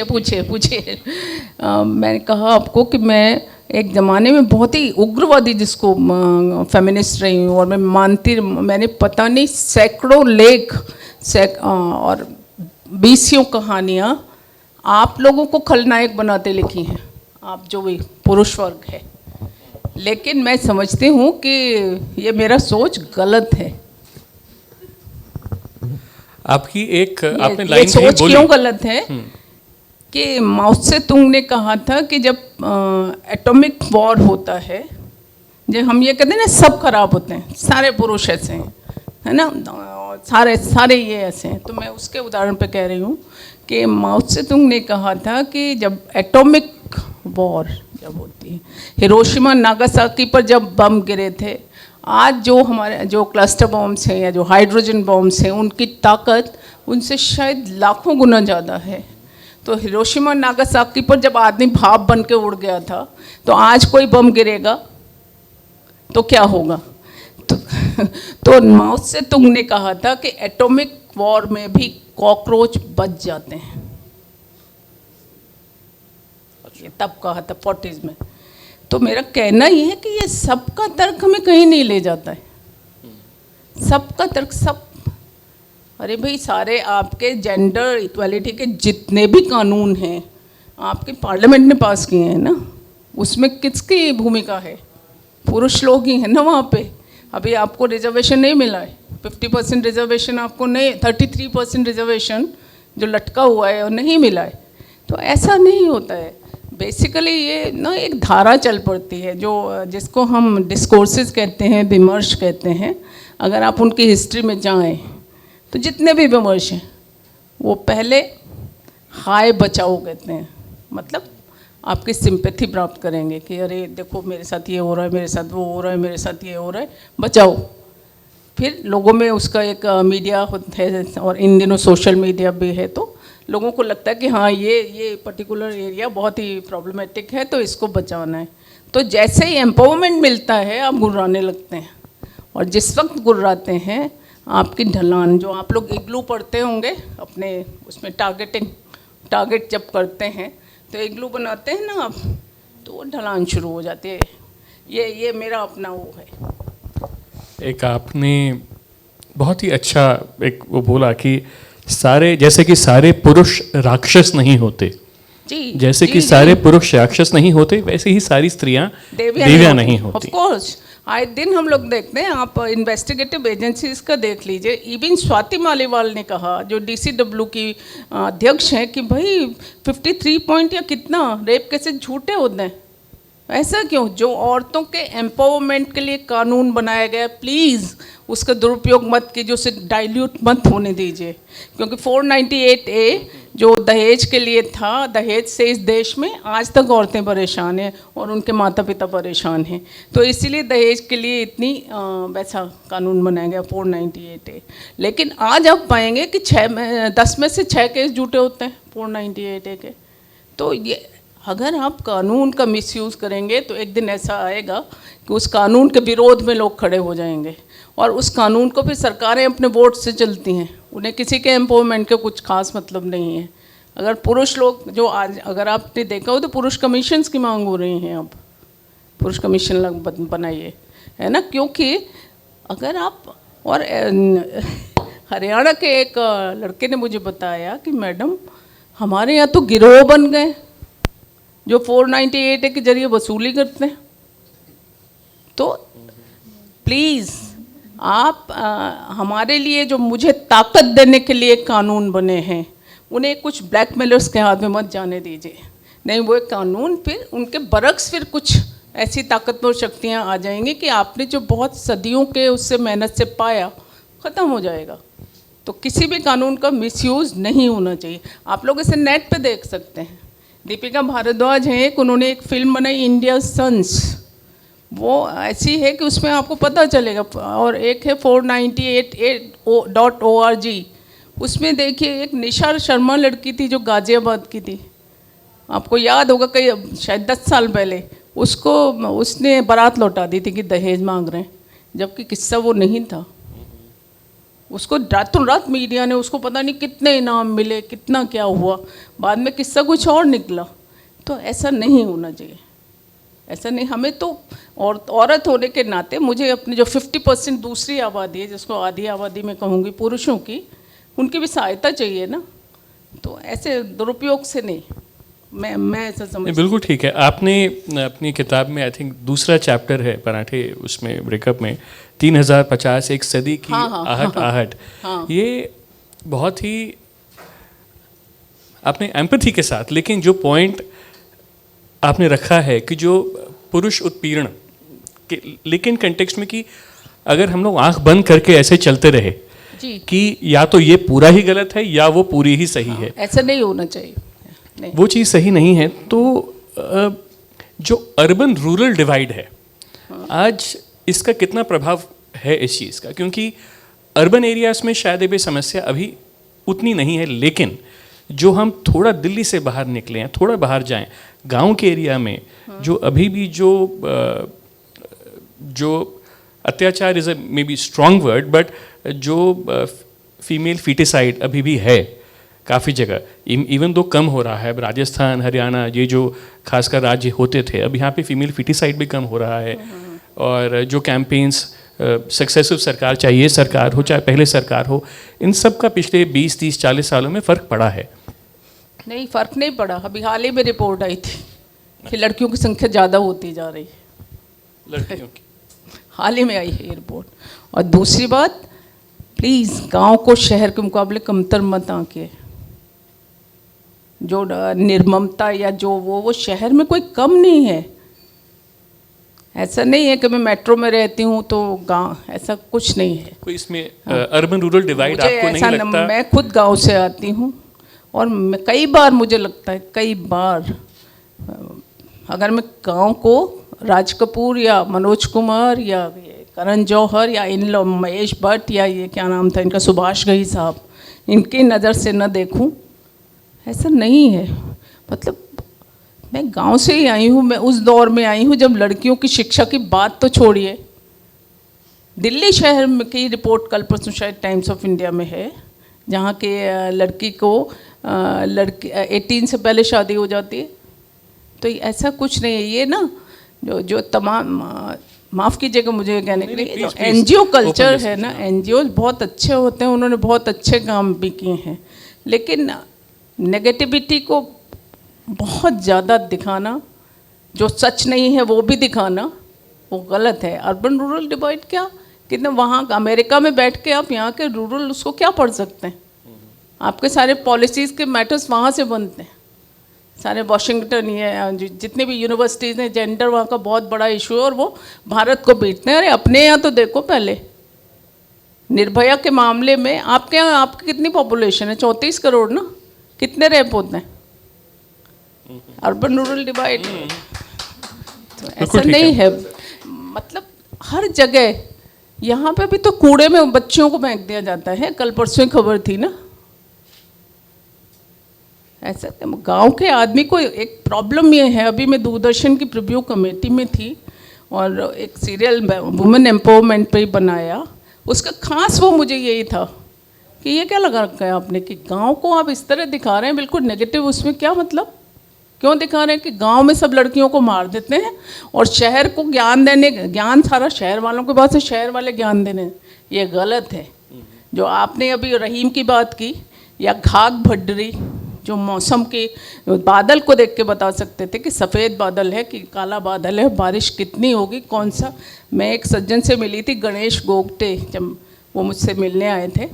पूछिए। मैंने कहा आपको कि मैं एक ज़माने में बहुत ही उग्रवादी जिसको फेमिनिस्ट रही हूँ, और मैं मानती, मैंने पता नहीं सैकड़ों लेख और 20 कहानियाँ आप लोगों को खलनायक बनाते लिखी हैं, आप जो भी पुरुष वर्ग है। लेकिन मैं समझती हूँ कि ये मेरा सोच गलत है। आपकी एक आपने ये लाइन सोच बोली। क्यों गलत है कि माओ त्से तुंग ने कहा था कि जब एटॉमिक वॉर होता है, जब हम ये कहते हैं ना सब खराब होते हैं, सारे पुरुष ऐसे हैं, है ना, सारे ये ऐसे हैं, तो मैं उसके उदाहरण पे कह रही हूँ कि माओ त्से तुंग ने कहा था कि जब एटॉमिक वॉर जब होती है, हिरोशिमा नागासाकी पर जब बम गिरे थे, आज जो हमारे जो क्लस्टर बॉम्ब्स हैं या जो हाइड्रोजन बॉम्ब्स हैं, उनकी ताकत उनसे शायद लाखों गुना ज़्यादा है। तो हिरोशिमा नागासाकी पर जब आदमी भाप बन के उड़ गया था, तो आज कोई बम गिरेगा तो क्या होगा? तो माओ त्से तुंग ने कहा था कि एटॉमिक वॉर में भी कॉकरोच बच जाते हैं। ये तब कहा था 40s में। तो मेरा कहना ये है कि ये सबका तर्क हमें कहीं नहीं ले जाता है। सबका तर्क अरे भाई, सारे आपके जेंडर इक्वालिटी के जितने भी कानून हैं आपके पार्लियामेंट ने पास किए हैं ना, उसमें किसकी भूमिका है? पुरुष लोग ही हैं ना वहाँ पे। अभी आपको रिजर्वेशन नहीं मिला है, 50% रिजर्वेशन आपको नहीं, 33% रिजर्वेशन जो लटका हुआ है और नहीं मिला है। तो ऐसा नहीं होता है। बेसिकली ये ना एक धारा चल पड़ती है जिसको हम डिस्कोर्सेस कहते हैं, विमर्श कहते हैं। अगर आप उनकी हिस्ट्री में जाएं तो जितने भी विमर्श हैं वो पहले हाय बचाओ कहते हैं, मतलब आपकी सिंपैथी प्राप्त करेंगे कि अरे देखो मेरे साथ ये हो रहा है, मेरे साथ वो हो रहा है, मेरे साथ ये हो रहा है, बचाओ। फिर लोगों में उसका एक मीडिया है, और इन दिनों सोशल मीडिया भी है, तो लोगों को लगता है कि हाँ ये पर्टिकुलर एरिया बहुत ही प्रॉब्लमेटिक है, तो इसको बचाना है। तो जैसे ही एम्पावरमेंट मिलता है आप गुर्राने लगते हैं, और जिस वक्त गुर्राते हैं आपकी ढलान, जो आप लोग इग्लू पढ़ते होंगे अपने उसमें, टारगेट जब करते हैं तो इग्लू बनाते हैं ना आप, तो वो ढलान शुरू हो जाती है। ये मेरा अपना वो है। एक आपने बहुत ही अच्छा एक वो बोला कि जैसे कि सारे पुरुष राक्षस नहीं होते, जैसे कि सारे पुरुष राक्षस नहीं होते, वैसे ही सारी स्त्रियां देवियां नहीं होती। ऑफ कोर्स, आए दिन हम लोग देखते हैं, आप इन्वेस्टिगेटिव एजेंसीज का देख लीजिए। इवन स्वाति मालीवाल ने कहा, जो DCW की अध्यक्ष हैं, कि भाई 53 पॉइंट या कितना रेप केसेस झूठे होते हैं। ऐसा क्यों? जो औरतों के एम्पावरमेंट के लिए कानून बनाया गया, प्लीज़ उसका दुरुपयोग मत कीजिए, उसे डाइल्यूट मत होने दीजिए। क्योंकि 498A जो दहेज के लिए था, दहेज से इस देश में आज तक औरतें परेशान हैं और उनके माता पिता परेशान हैं। तो इसीलिए दहेज के लिए इतनी वैसा कानून बनाया गया 498A। लेकिन आज आप पाएंगे कि 10 में से 6 केस झूठे होते हैं 498A के। तो ये अगर आप कानून का मिसयूज़ करेंगे तो एक दिन ऐसा आएगा कि उस कानून के विरोध में लोग खड़े हो जाएंगे, और उस कानून को फिर सरकारें अपने वोट से चलती हैं। उन्हें किसी के एम्पावरमेंट का कुछ खास मतलब नहीं है। अगर पुरुष लोग जो आज, अगर आपने देखा हो तो पुरुष कमीशंस की मांग हो रही हैं, अब पुरुष कमीशन बनाइए, है ना। क्योंकि अगर आप, और हरियाणा के एक लड़के ने मुझे बताया कि मैडम हमारे यहाँ तो गिरोह बन गए जो 498A के जरिए वसूली करते हैं। तो प्लीज़ आप हमारे लिए जो मुझे ताकत देने के लिए कानून बने हैं, उन्हें कुछ ब्लैकमेलर्स के हाथ में मत जाने दीजिए। नहीं, वो एक कानून फिर उनके बरक्स फिर कुछ ऐसी ताकतवर शक्तियाँ आ जाएंगी कि आपने जो बहुत सदियों के उससे मेहनत से पाया ख़त्म हो जाएगा। तो किसी भी कानून का मिसयूज़ नहीं होना चाहिए। आप लोग इसे नेट पे देख सकते हैं। दीपिका भारद्वाज हैं एक, उन्होंने एक फिल्म बनाई इंडिया सन्स, वो ऐसी है कि उसमें आपको पता चलेगा। और एक है 498.org, उसमें देखिए एक निशा शर्मा लड़की थी जो गाज़ियाबाद की थी, आपको याद होगा, कई शायद 10 साल पहले उसने बारात लौटा दी थी कि दहेज मांग रहे हैं, जबकि किस्सा वो नहीं था। उसको रातों रात मीडिया ने उसको पता नहीं कितने इनाम मिले, कितना क्या हुआ, बाद में किस्सा कुछ और निकला। तो ऐसा नहीं होना चाहिए, ऐसा नहीं। हमें तो औरत होने के नाते मुझे अपनी जो 50% दूसरी आबादी है, जिसको आधी आबादी में कहूँगी पुरुषों की, उनकी भी सहायता चाहिए ना। तो ऐसे दुरुपयोग से नहीं, मैं ऐसा समझ। बिल्कुल ठीक है। आपने अपनी किताब में आई थिंक दूसरा चैप्टर है पराठे, उसमें ब्रेकअप में 3050 एक सदी की आहट। ये बहुत ही आपने एम्पैथी के साथ, लेकिन जो पॉइंट आपने रखा है कि जो पुरुष उत्पीड़न के, लेकिन कंटेक्स्ट में कि अगर हम लोग आंख बंद करके ऐसे चलते रहे जी कि या तो ये पूरा ही गलत है या वो पूरी ही सही है, ऐसा नहीं होना चाहिए। नहीं। वो चीज़ सही नहीं है। तो जो अर्बन रूरल डिवाइड है, आज इसका कितना प्रभाव है इस चीज़ का? क्योंकि अर्बन एरियाज में शायद ये समस्या अभी उतनी नहीं है, लेकिन जो हम थोड़ा दिल्ली से बाहर निकले हैं, थोड़ा बाहर जाएं, गांव के एरिया में जो अभी भी जो अत्याचार is may be strong word, but जो फीमेल फीटिसाइड अभी भी है काफ़ी जगह, इवन दो कम हो रहा है। राजस्थान, हरियाणा, ये जो खासकर राज्य होते थे, अब यहाँ पे फीमेल फीटिसाइड भी कम हो रहा है। और जो कैंपेन्स सक्सेसिव सरकार, चाहे ये सरकार हो चाहे पहले सरकार हो, इन सब का पिछले 20, 30, 40 सालों में फ़र्क पड़ा है? नहीं, फ़र्क नहीं पड़ा। अभी हाल ही में रिपोर्ट आई थी कि लड़कियों की संख्या ज़्यादा होती जा रही है, लड़कियों की। हाल ही में आई है ये रिपोर्ट। और दूसरी बात, प्लीज़ गांव को शहर के मुकाबले कमतर मत आंके। जो निर्ममता या जो वो शहर में कोई कम नहीं है। ऐसा नहीं है कि मैं मेट्रो में रहती हूँ तो गांव, ऐसा कुछ नहीं है। कोई इसमें अर्बन रूरल डिवाइड आपको नहीं लगता? मैं खुद गांव से आती हूँ और कई बार मुझे लगता है, कई बार अगर मैं गांव को राज कपूर या मनोज कुमार या करण जौहर या इन लोग महेश भट्ट या ये क्या नाम था इनका, सुभाष घई साहब, इनकी नज़र से न देखूं, ऐसा नहीं है। मतलब मैं गांव से ही आई हूँ, मैं उस दौर में आई हूँ जब लड़कियों की शिक्षा की बात तो छोड़िए। दिल्ली शहर में की रिपोर्ट कल परसों शायद टाइम्स ऑफ इंडिया में है, जहाँ के लड़की को 18 से पहले शादी हो जाती है। तो ऐसा कुछ नहीं है। ये ना जो तमाम, माफ़ कीजिएगा मुझे कहने के लिए, NGO कल्चर है ना, NGO बहुत अच्छे होते हैं, उन्होंने बहुत अच्छे काम भी किए हैं, लेकिन नेगेटिविटी को बहुत ज़्यादा दिखाना, जो सच नहीं है वो भी दिखाना, वो गलत है। अर्बन रूरल डिवाइड क्या, कितने वहाँ अमेरिका में बैठ के आप यहाँ के रूरल उसको क्या पढ़ सकते हैं? आपके सारे पॉलिसीज़ के मैटर्स वहाँ से बनते हैं, सारे वाशिंगटन, ये जितने भी यूनिवर्सिटीज़ हैं, जेंडर वहाँ का बहुत बड़ा इशू है और वो भारत को बीतते हैं। अरे अपने यहाँ तो देखो, पहले निर्भया के मामले में आपके यहाँ आपकी कितनी पॉपुलेशन है? 34 करोड़ ना, कितने रेप होते हैं? अर्बन रूरल डिवाइड तो ऐसा नहीं है। मतलब हर जगह, यहाँ पे भी तो कूड़े में बच्चियों को फेंक दिया जाता है। कल परसों खबर थी ना, ऐसा गांव के आदमी को एक प्रॉब्लम ये है। अभी मैं दूरदर्शन की प्रीव्यू कमेटी में थी और एक सीरियल वुमेन एम्पावरमेंट पे ही बनाया, उसका खास वो मुझे यही था कि ये क्या लगा रखा है आपने कि गांव को आप इस तरह दिखा रहे हैं, बिल्कुल नेगेटिव। उसमें क्या मतलब, क्यों दिखा रहे हैं कि गांव में सब लड़कियों को मार देते हैं और शहर को ज्ञान सारा शहर वालों के पास है, शहर वाले ज्ञान देने, ये गलत है। जो आपने अभी रहीम की बात की या घाघ भड्डरी, जो मौसम के बादल को देख के बता सकते थे कि सफ़ेद बादल है कि काला बादल है, बारिश कितनी होगी, कौन सा। मैं एक सज्जन से मिली थी, गणेश गोगटे, जब वो मुझसे मिलने आए थे,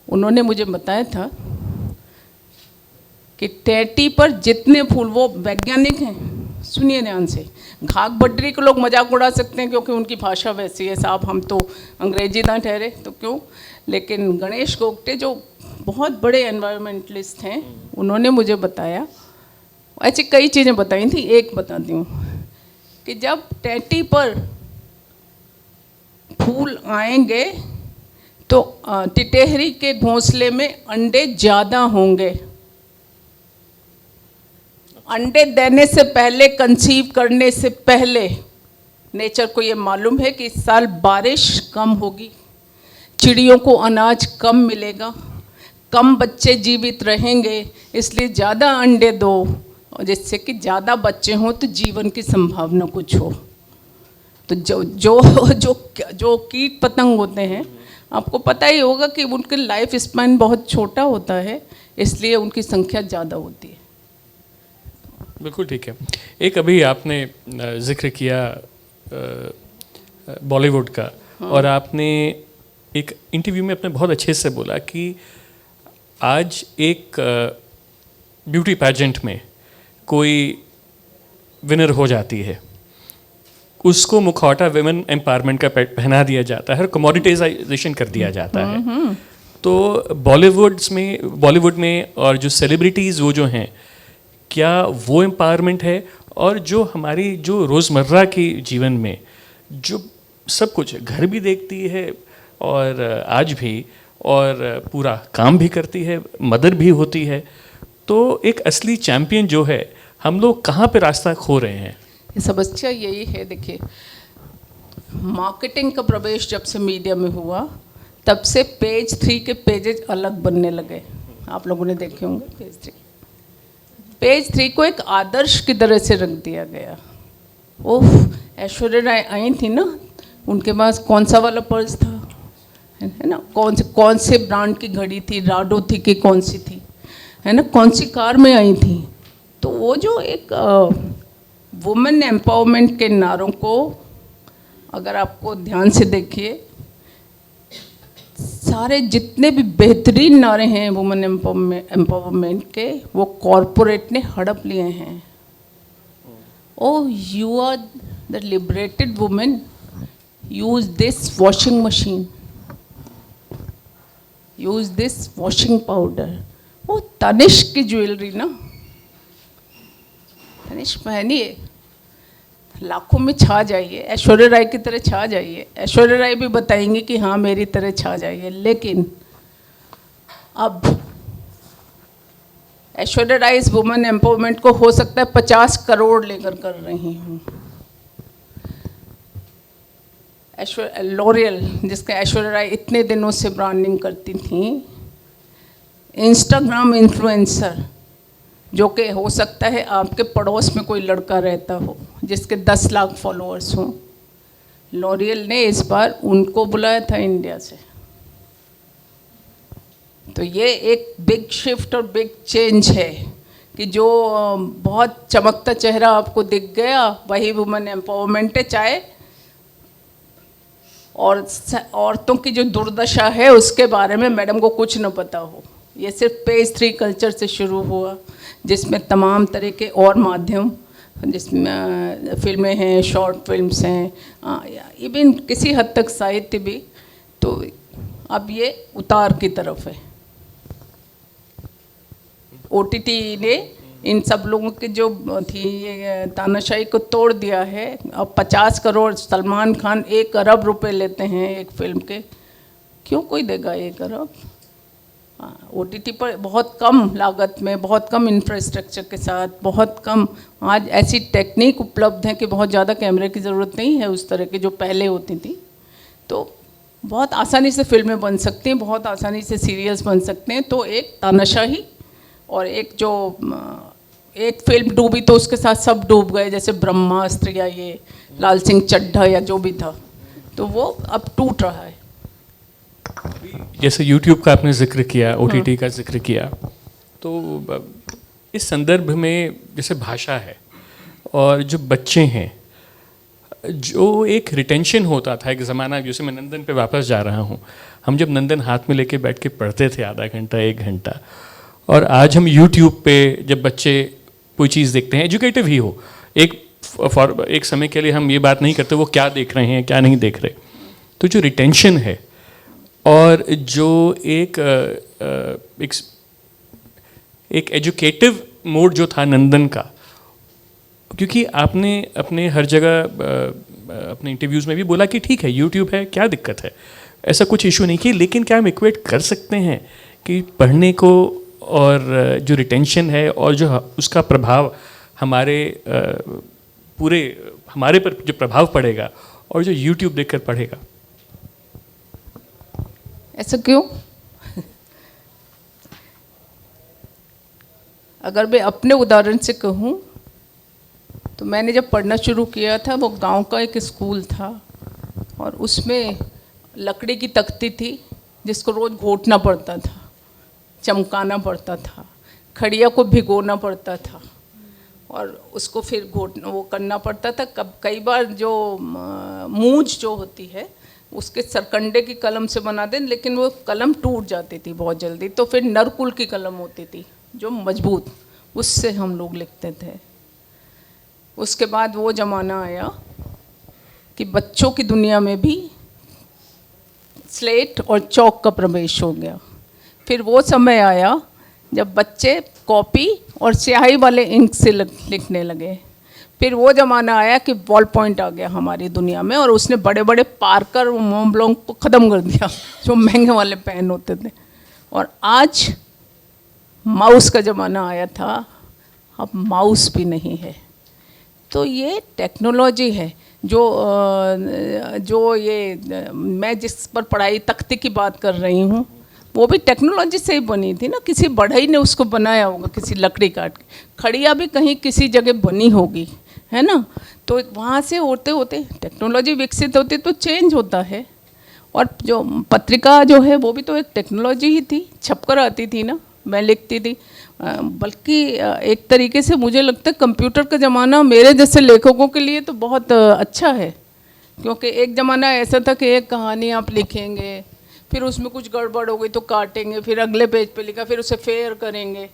उन्होंने मुझे बताया था कि टैटी पर जितने फूल, वो वैज्ञानिक हैं, सुनिए ध्यान से, घाघ बड्री के लोग मजाक उड़ा सकते हैं क्योंकि उनकी भाषा वैसी है, साहब हम तो अंग्रेजी ना ठहरे तो क्यों, लेकिन गणेश गोगटे जो बहुत बड़े एनवायरमेंटलिस्ट हैं, उन्होंने मुझे बताया, ऐसी कई चीज़ें बताई थी, एक बताती हूँ कि जब टैटी पर फूल आएंगे तो टिटेहरी के घोंसले में अंडे ज़्यादा होंगे। अंडे देने से पहले, कंसीव करने से पहले नेचर को ये मालूम है कि इस साल बारिश कम होगी, चिड़ियों को अनाज कम मिलेगा, कम बच्चे जीवित रहेंगे, इसलिए ज़्यादा अंडे दो, और जिससे कि ज़्यादा बच्चे हों तो जीवन की संभावना कुछ हो। तो जो जो जो जो कीट पतंग होते हैं, आपको पता ही होगा कि उनके लाइफ स्पैन बहुत छोटा होता है, इसलिए उनकी संख्या ज़्यादा होती है। बिल्कुल ठीक है। एक अभी आपने जिक्र किया बॉलीवुड का, और आपने एक इंटरव्यू में अपने बहुत अच्छे से बोला कि आज एक ब्यूटी पैजेंट में कोई विनर हो जाती है, उसको मुखौटा विमेन एम्पावरमेंट का पहना दिया जाता है और कमोडिटाइजेशन कर दिया जाता है। तो बॉलीवुड में और जो सेलिब्रिटीज़ वो जो हैं, क्या वो एम्पावरमेंट है? और जो हमारी जो रोज़मर्रा के जीवन में जो सब कुछ घर भी देखती है और आज भी, और पूरा काम भी करती है, मदर भी होती है, तो एक असली चैम्पियन जो है, हम लोग कहाँ पे रास्ता खो रहे हैं? समस्या यही है, देखिए, मार्केटिंग का प्रवेश जब से मीडिया में हुआ, तब से पेज 3 के पेजेज अलग बनने लगे। आप लोगों ने देखे होंगे पेज 3 को एक आदर्श की तरह से रख दिया गया। ओह, ऐश्वर्या राय आई थी ना, उनके पास कौन सा वाला पर्स था, है ना, कौन से ब्रांड की घड़ी थी, राडो थी कि कौन सी थी, है ना, कौन सी कार में आई थी। तो वो जो एक वुमेन एम्पावरमेंट के नारों को अगर आपको ध्यान से देखिए, सारे जितने भी बेहतरीन नारे हैं वुमेन एम्पावरमेंट के, वो कॉरपोरेट ने हड़प लिए हैं। Oh, you are the liberated women, use this washing machine, use this washing powder. वो तनिष्क की ज्वेलरी ना, तनिष्क पहनिए, लाखों में छा जाइए, ऐश्वर्या राय की तरह छा जाइए। ऐश्वर्या राय भी बताएंगे कि हाँ मेरी तरह छा जाइए, लेकिन अब ऐश्वर्या राय इस वुमेन एम्पावरमेंट को हो सकता है 50 करोड़ लेकर कर रही हूँ। लॉरियल, जिसका ऐश्वर्या राय इतने दिनों से ब्रांडिंग करती थी, इंस्टाग्राम इन्फ्लुएंसर, जो कि हो सकता है आपके पड़ोस में कोई लड़का रहता हो जिसके 10 लाख फॉलोअर्स हों, लॉरियल ने इस बार उनको बुलाया था इंडिया से। तो ये एक बिग शिफ्ट और बिग चेंज है कि जो बहुत चमकता चेहरा आपको दिख गया, वही वुमेन एम्पावरमेंट है, चाहे और औरतों की जो दुर्दशा है उसके बारे में मैडम को कुछ न पता हो। ये सिर्फ पेज 3 कल्चर से शुरू हुआ, जिसमें तमाम तरह के और माध्यम, जिसमें फिल्में हैं, शॉर्ट फिल्म्स हैं, इवन किसी हद तक साहित्य भी, तो अब ये उतार की तरफ है। OTT ने इन सब लोगों की जो थी ये तानाशाही को तोड़ दिया है। अब 50 करोड़, सलमान खान 1 अरब रुपए लेते हैं एक फिल्म के, क्यों कोई देगा 1 अरब? OTT पर बहुत कम लागत में, बहुत कम इंफ्रास्ट्रक्चर के साथ, बहुत कम, आज ऐसी टेक्निक उपलब्ध है कि बहुत ज़्यादा कैमरे की ज़रूरत नहीं है उस तरह की जो पहले होती थी। तो बहुत आसानी से फिल्में बन सकती हैं, बहुत आसानी से सीरियल्स बन सकते हैं। तो एक तानाशाही और एक जो एक फिल्म डूबी तो उसके साथ सब डूब गए, जैसे ब्रह्मास्त्र या ये लाल सिंह चड्ढा या जो भी था, तो वो अब टूट रहा है। जैसे YouTube का आपने जिक्र किया, OTT का जिक्र किया, तो इस संदर्भ में जैसे भाषा है और जो बच्चे हैं, जो एक रिटेंशन होता था एक ज़माना, जैसे मैं नंदन पे वापस जा रहा हूँ, हम जब नंदन हाथ में लेके बैठ के पढ़ते थे आधा घंटा 1 घंटा, और आज हम YouTube पे जब बच्चे कोई चीज़ देखते हैं, एजुकेटिव ही हो, एक समय के लिए हम ये बात नहीं करते वो क्या देख रहे हैं क्या नहीं देख रहे, तो जो रिटेंशन है और जो एक एजुकेटिव मोड जो था नंदन का, क्योंकि आपने अपने हर जगह अपने इंटरव्यूज़ में भी बोला कि ठीक है यूट्यूब है, क्या दिक्कत है, ऐसा कुछ इशू नहीं किया, लेकिन क्या हम इक्वेट कर सकते हैं कि पढ़ने को और जो रिटेंशन है और जो उसका प्रभाव हमारे हमारे पर जो प्रभाव पड़ेगा और जो यूट्यूब देखकर पढ़ेगा? ऐसा क्यों? अगर मैं अपने उदाहरण से कहूँ तो मैंने जब पढ़ना शुरू किया था वो गांव का एक स्कूल था और उसमें लकड़ी की तख्ती थी जिसको रोज़ घोटना पड़ता था, चमकाना पड़ता था, खड़िया को भिगोना पड़ता था और उसको फिर वो करना पड़ता था। कई बार जो मूंछ जो होती है उसके सरकंडे की कलम से बना दें, लेकिन वो कलम टूट जाती थी बहुत जल्दी, तो फिर नरकुल की कलम होती थी जो मजबूत, उससे हम लोग लिखते थे। उसके बाद वो ज़माना आया कि बच्चों की दुनिया में भी स्लेट और चौक का प्रवेश हो गया। फिर वो समय आया जब बच्चे कॉपी और स्याही वाले इंक से लिखने लगे। फिर वो ज़माना आया कि बॉल पॉइंट आ गया हमारी दुनिया में और उसने बड़े बड़े पार्कर और मोंब्लैंक को ख़त्म कर दिया, जो महंगे वाले पेन होते थे। और आज माउस का ज़माना आया था, अब माउस भी नहीं है। तो ये टेक्नोलॉजी है जो ये मैं जिस पर पढ़ाई तख्ती की बात कर रही हूँ वो भी टेक्नोलॉजी से ही बनी थी ना, किसी बढ़ई ने उसको बनाया होगा, किसी लकड़ी काट के। खड़िया भी कहीं किसी जगह बनी होगी, है ना। तो वहाँ से होते होते टेक्नोलॉजी विकसित होती तो चेंज होता है। और जो पत्रिका जो है वो भी तो एक टेक्नोलॉजी ही थी, छपकर आती थी ना, मैं लिखती थी। बल्कि एक तरीके से मुझे लगता है कंप्यूटर का ज़माना मेरे जैसे लेखकों के लिए तो बहुत अच्छा है, क्योंकि एक ज़माना ऐसा था कि एक कहानी आप लिखेंगे, फिर उसमें कुछ गड़बड़ हो गई तो काटेंगे, फिर अगले पेज पे लिखा, फिर उसे फेयर करेंगे,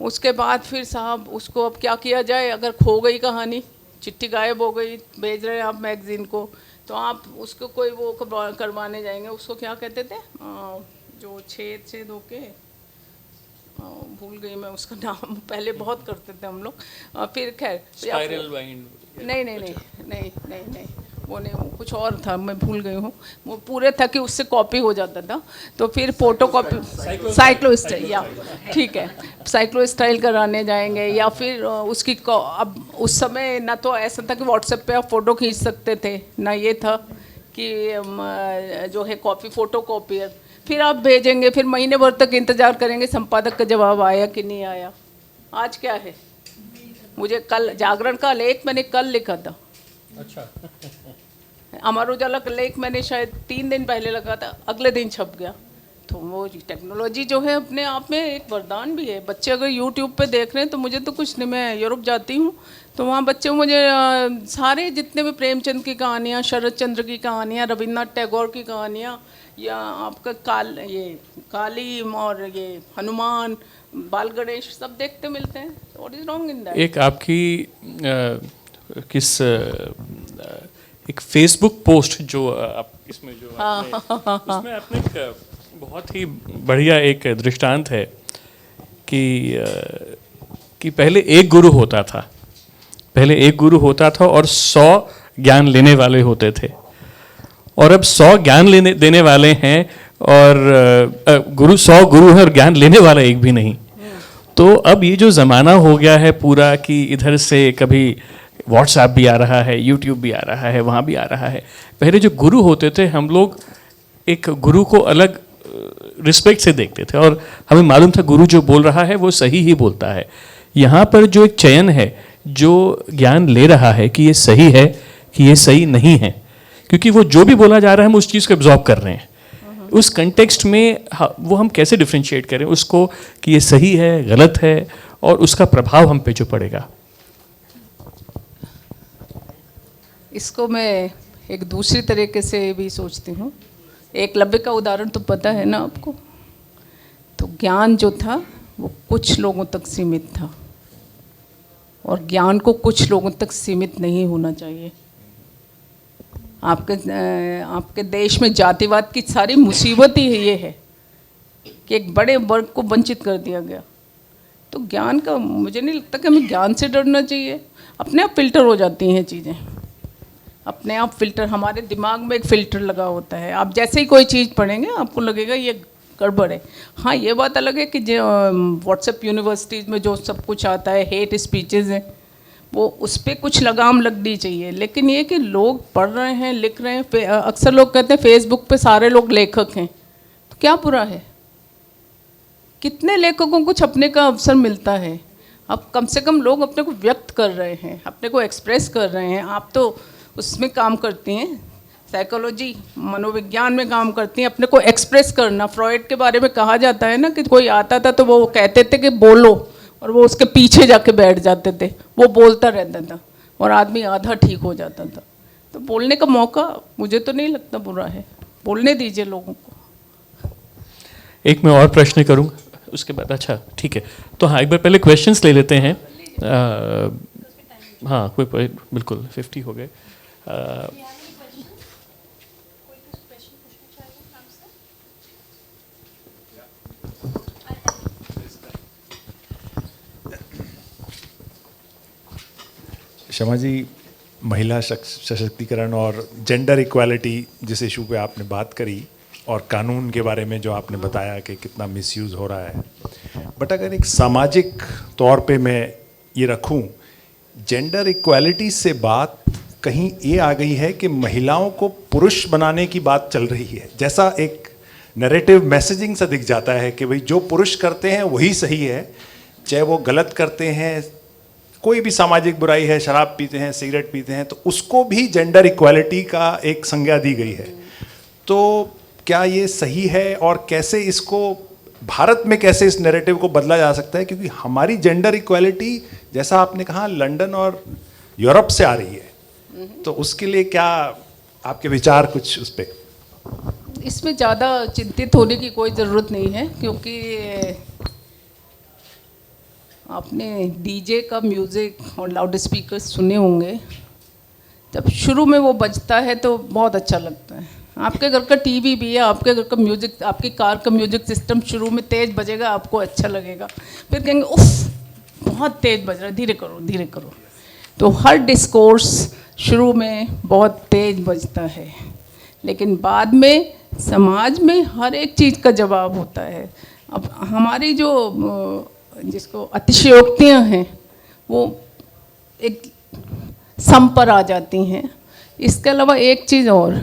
उसके बाद फिर साहब उसको अब क्या किया जाए, अगर खो गई कहानी, चिट्ठी गायब हो गई, भेज रहे हैं आप मैगज़ीन को, तो आप उसको कोई वो करवाने जाएंगे, उसको क्या कहते थे जो छेद होके, भूल गई मैं उसका नाम, पहले बहुत करते थे हम लोग। फिर खैर स्पाइरल बाइंड, नहीं वो नहीं, वो कुछ और था, मैं भूल गई हूँ। वो पूरे था कि उससे कॉपी हो जाता था, तो फिर फोटो कॉपी, साइक्लो स्टाइल, या ठीक है, साइक्लो स्टाइल कराने जाएंगे, या फिर उसकी अब उस समय ना तो ऐसा था कि व्हाट्सएप पे आप फ़ोटो खींच सकते थे, ना ये था कि जो है फ़ोटो कॉपियर, फिर आप भेजेंगे, फिर महीने भर तक इंतज़ार करेंगे संपादक का जवाब आया कि नहीं आया। आज क्या है, मुझे कल जागरण का लेख मैंने कल लिखा था, अच्छा अमर उजाला का लेख मैंने शायद 3 दिन पहले लगा था, अगले दिन छप गया। तो वो टेक्नोलॉजी जो है अपने आप में एक वरदान भी है। बच्चे अगर यूट्यूब पे देख रहे हैं तो मुझे तो कुछ नहीं, मैं यूरोप जाती हूँ तो वहाँ बच्चे मुझे सारे जितने भी प्रेमचंद की कहानियाँ, शरद चंद्र की कहानियाँ, रविन्द्रनाथ टैगोर की कहानियाँ, या आपका काली और ये हनुमान, बाल गणेश, सब देखते मिलते हैं। What is wrong in that? एक आपकी एक फेसबुक पोस्ट जो आप इसमें जो उसमें आपने एक बहुत ही बढ़िया एक दृष्टांत है कि पहले एक गुरु होता था और 100 ज्ञान लेने वाले होते थे, और अब 100 ज्ञान देने वाले हैं और 100 गुरु है और ज्ञान लेने वाला एक भी नहीं। तो अब ये जो ज़माना हो गया है पूरा कि इधर से कभी व्हाट्सएप भी आ रहा है, यूट्यूब भी आ रहा है, वहाँ भी आ रहा है। पहले जो गुरु होते थे हम लोग एक गुरु को अलग रिस्पेक्ट से देखते थे और हमें मालूम था गुरु जो बोल रहा है वो सही ही बोलता है। यहाँ पर जो एक चयन है, जो ज्ञान ले रहा है कि ये सही है कि ये सही नहीं है, क्योंकि वो जो भी बोला जा रहा है हम उस चीज़ को एब्जॉर्ब कर रहे हैं। उस कंटेक्स्ट में वो हम कैसे डिफ्रेंशिएट करें उसको कि ये सही है, गलत है, और उसका प्रभाव हम पे जो पड़ेगा? इसको मैं एक दूसरी तरीके से भी सोचती हूँ। एकलव्य का उदाहरण तो पता है ना आपको। तो ज्ञान जो था वो कुछ लोगों तक सीमित था, और ज्ञान को कुछ लोगों तक सीमित नहीं होना चाहिए। आपके देश में जातिवाद की सारी मुसीबत ही ये है कि एक बड़े वर्ग को वंचित कर दिया गया। तो ज्ञान का मुझे नहीं लगता कि हमें ज्ञान से डरना चाहिए। अपने आप फिल्टर हो जाती हैं चीज़ें, अपने आप फिल्टर। हमारे दिमाग में एक फ़िल्टर लगा होता है। आप जैसे ही कोई चीज़ पढ़ेंगे आपको लगेगा ये गड़बड़ है। हाँ, ये बात अलग है कि जो व्हाट्सएप यूनिवर्सिटीज़ में जो सब कुछ आता है, हेट स्पीचेज़ हैं, वो उस पर कुछ लगाम लगनी चाहिए। लेकिन ये कि लोग पढ़ रहे हैं, लिख रहे हैं। अक्सर लोग कहते हैं फेसबुक पे सारे लोग लेखक हैं, तो क्या बुरा है? कितने लेखकों को छपने का अवसर मिलता है। अब कम से कम लोग अपने को व्यक्त कर रहे हैं, अपने को एक्सप्रेस कर रहे हैं। आप तो उसमें काम करती हैं, साइकोलॉजी, मनोविज्ञान में काम करती हैं, अपने को एक्सप्रेस करना। फ्रॉइड के बारे में कहा जाता है ना कि कोई आता था तो वो कहते थे कि बोलो, और वो उसके पीछे जाके बैठ जाते थे, वो बोलता रहता था और आदमी आधा ठीक हो जाता था। तो बोलने का मौका मुझे तो नहीं लगता बुरा है, बोलने दीजिए लोगों को। एक मैं और प्रश्न करूँगा उसके बाद। अच्छा ठीक है, तो हाँ, एक बार पहले क्वेश्चंस ले लेते हैं। हाँ, कोई बिल्कुल 50 हो गए। शमा जी, महिला सशक्तिकरण और जेंडर इक्वालिटी जिस इशू पे आपने बात करी, और कानून के बारे में जो आपने बताया कि कितना मिसयूज़ हो रहा है, बट अगर एक सामाजिक तौर पे मैं ये रखूं, जेंडर इक्वालिटी से बात कहीं ये आ गई है कि महिलाओं को पुरुष बनाने की बात चल रही है। जैसा एक नैरेटिव मैसेजिंग सा दिख जाता है कि भाई जो पुरुष करते हैं वही सही है, चाहे वो गलत करते हैं, कोई भी सामाजिक बुराई है, शराब पीते हैं, सिगरेट पीते हैं, तो उसको भी जेंडर इक्वालिटी का एक संज्ञा दी गई है। तो क्या ये सही है, और कैसे इसको भारत में कैसे इस नैरेटिव को बदला जा सकता है? क्योंकि हमारी जेंडर इक्वालिटी, जैसा आपने कहा, लंदन और यूरोप से आ रही है, तो उसके लिए क्या आपके विचार कुछ उस पर? इसमें ज़्यादा चिंतित होने की कोई ज़रूरत नहीं है, क्योंकि आपने डीजे का म्यूज़िक और लाउड स्पीकर सुने होंगे। जब शुरू में वो बजता है तो बहुत अच्छा लगता है। आपके घर का टीवी भी है, आपके घर का म्यूज़िक, आपकी कार का म्यूज़िक सिस्टम शुरू में तेज़ बजेगा, आपको अच्छा लगेगा। फिर कहेंगे उफ बहुत तेज़ बज रहा है, धीरे करो धीरे करो। तो हर डिस्कोर्स शुरू में बहुत तेज़ बजता है, लेकिन बाद में समाज में हर एक चीज़ का जवाब होता है। अब हमारी जो जिसको अतिशयोक्तियाँ हैं वो एक सम पर आ जाती हैं। इसके अलावा एक चीज़ और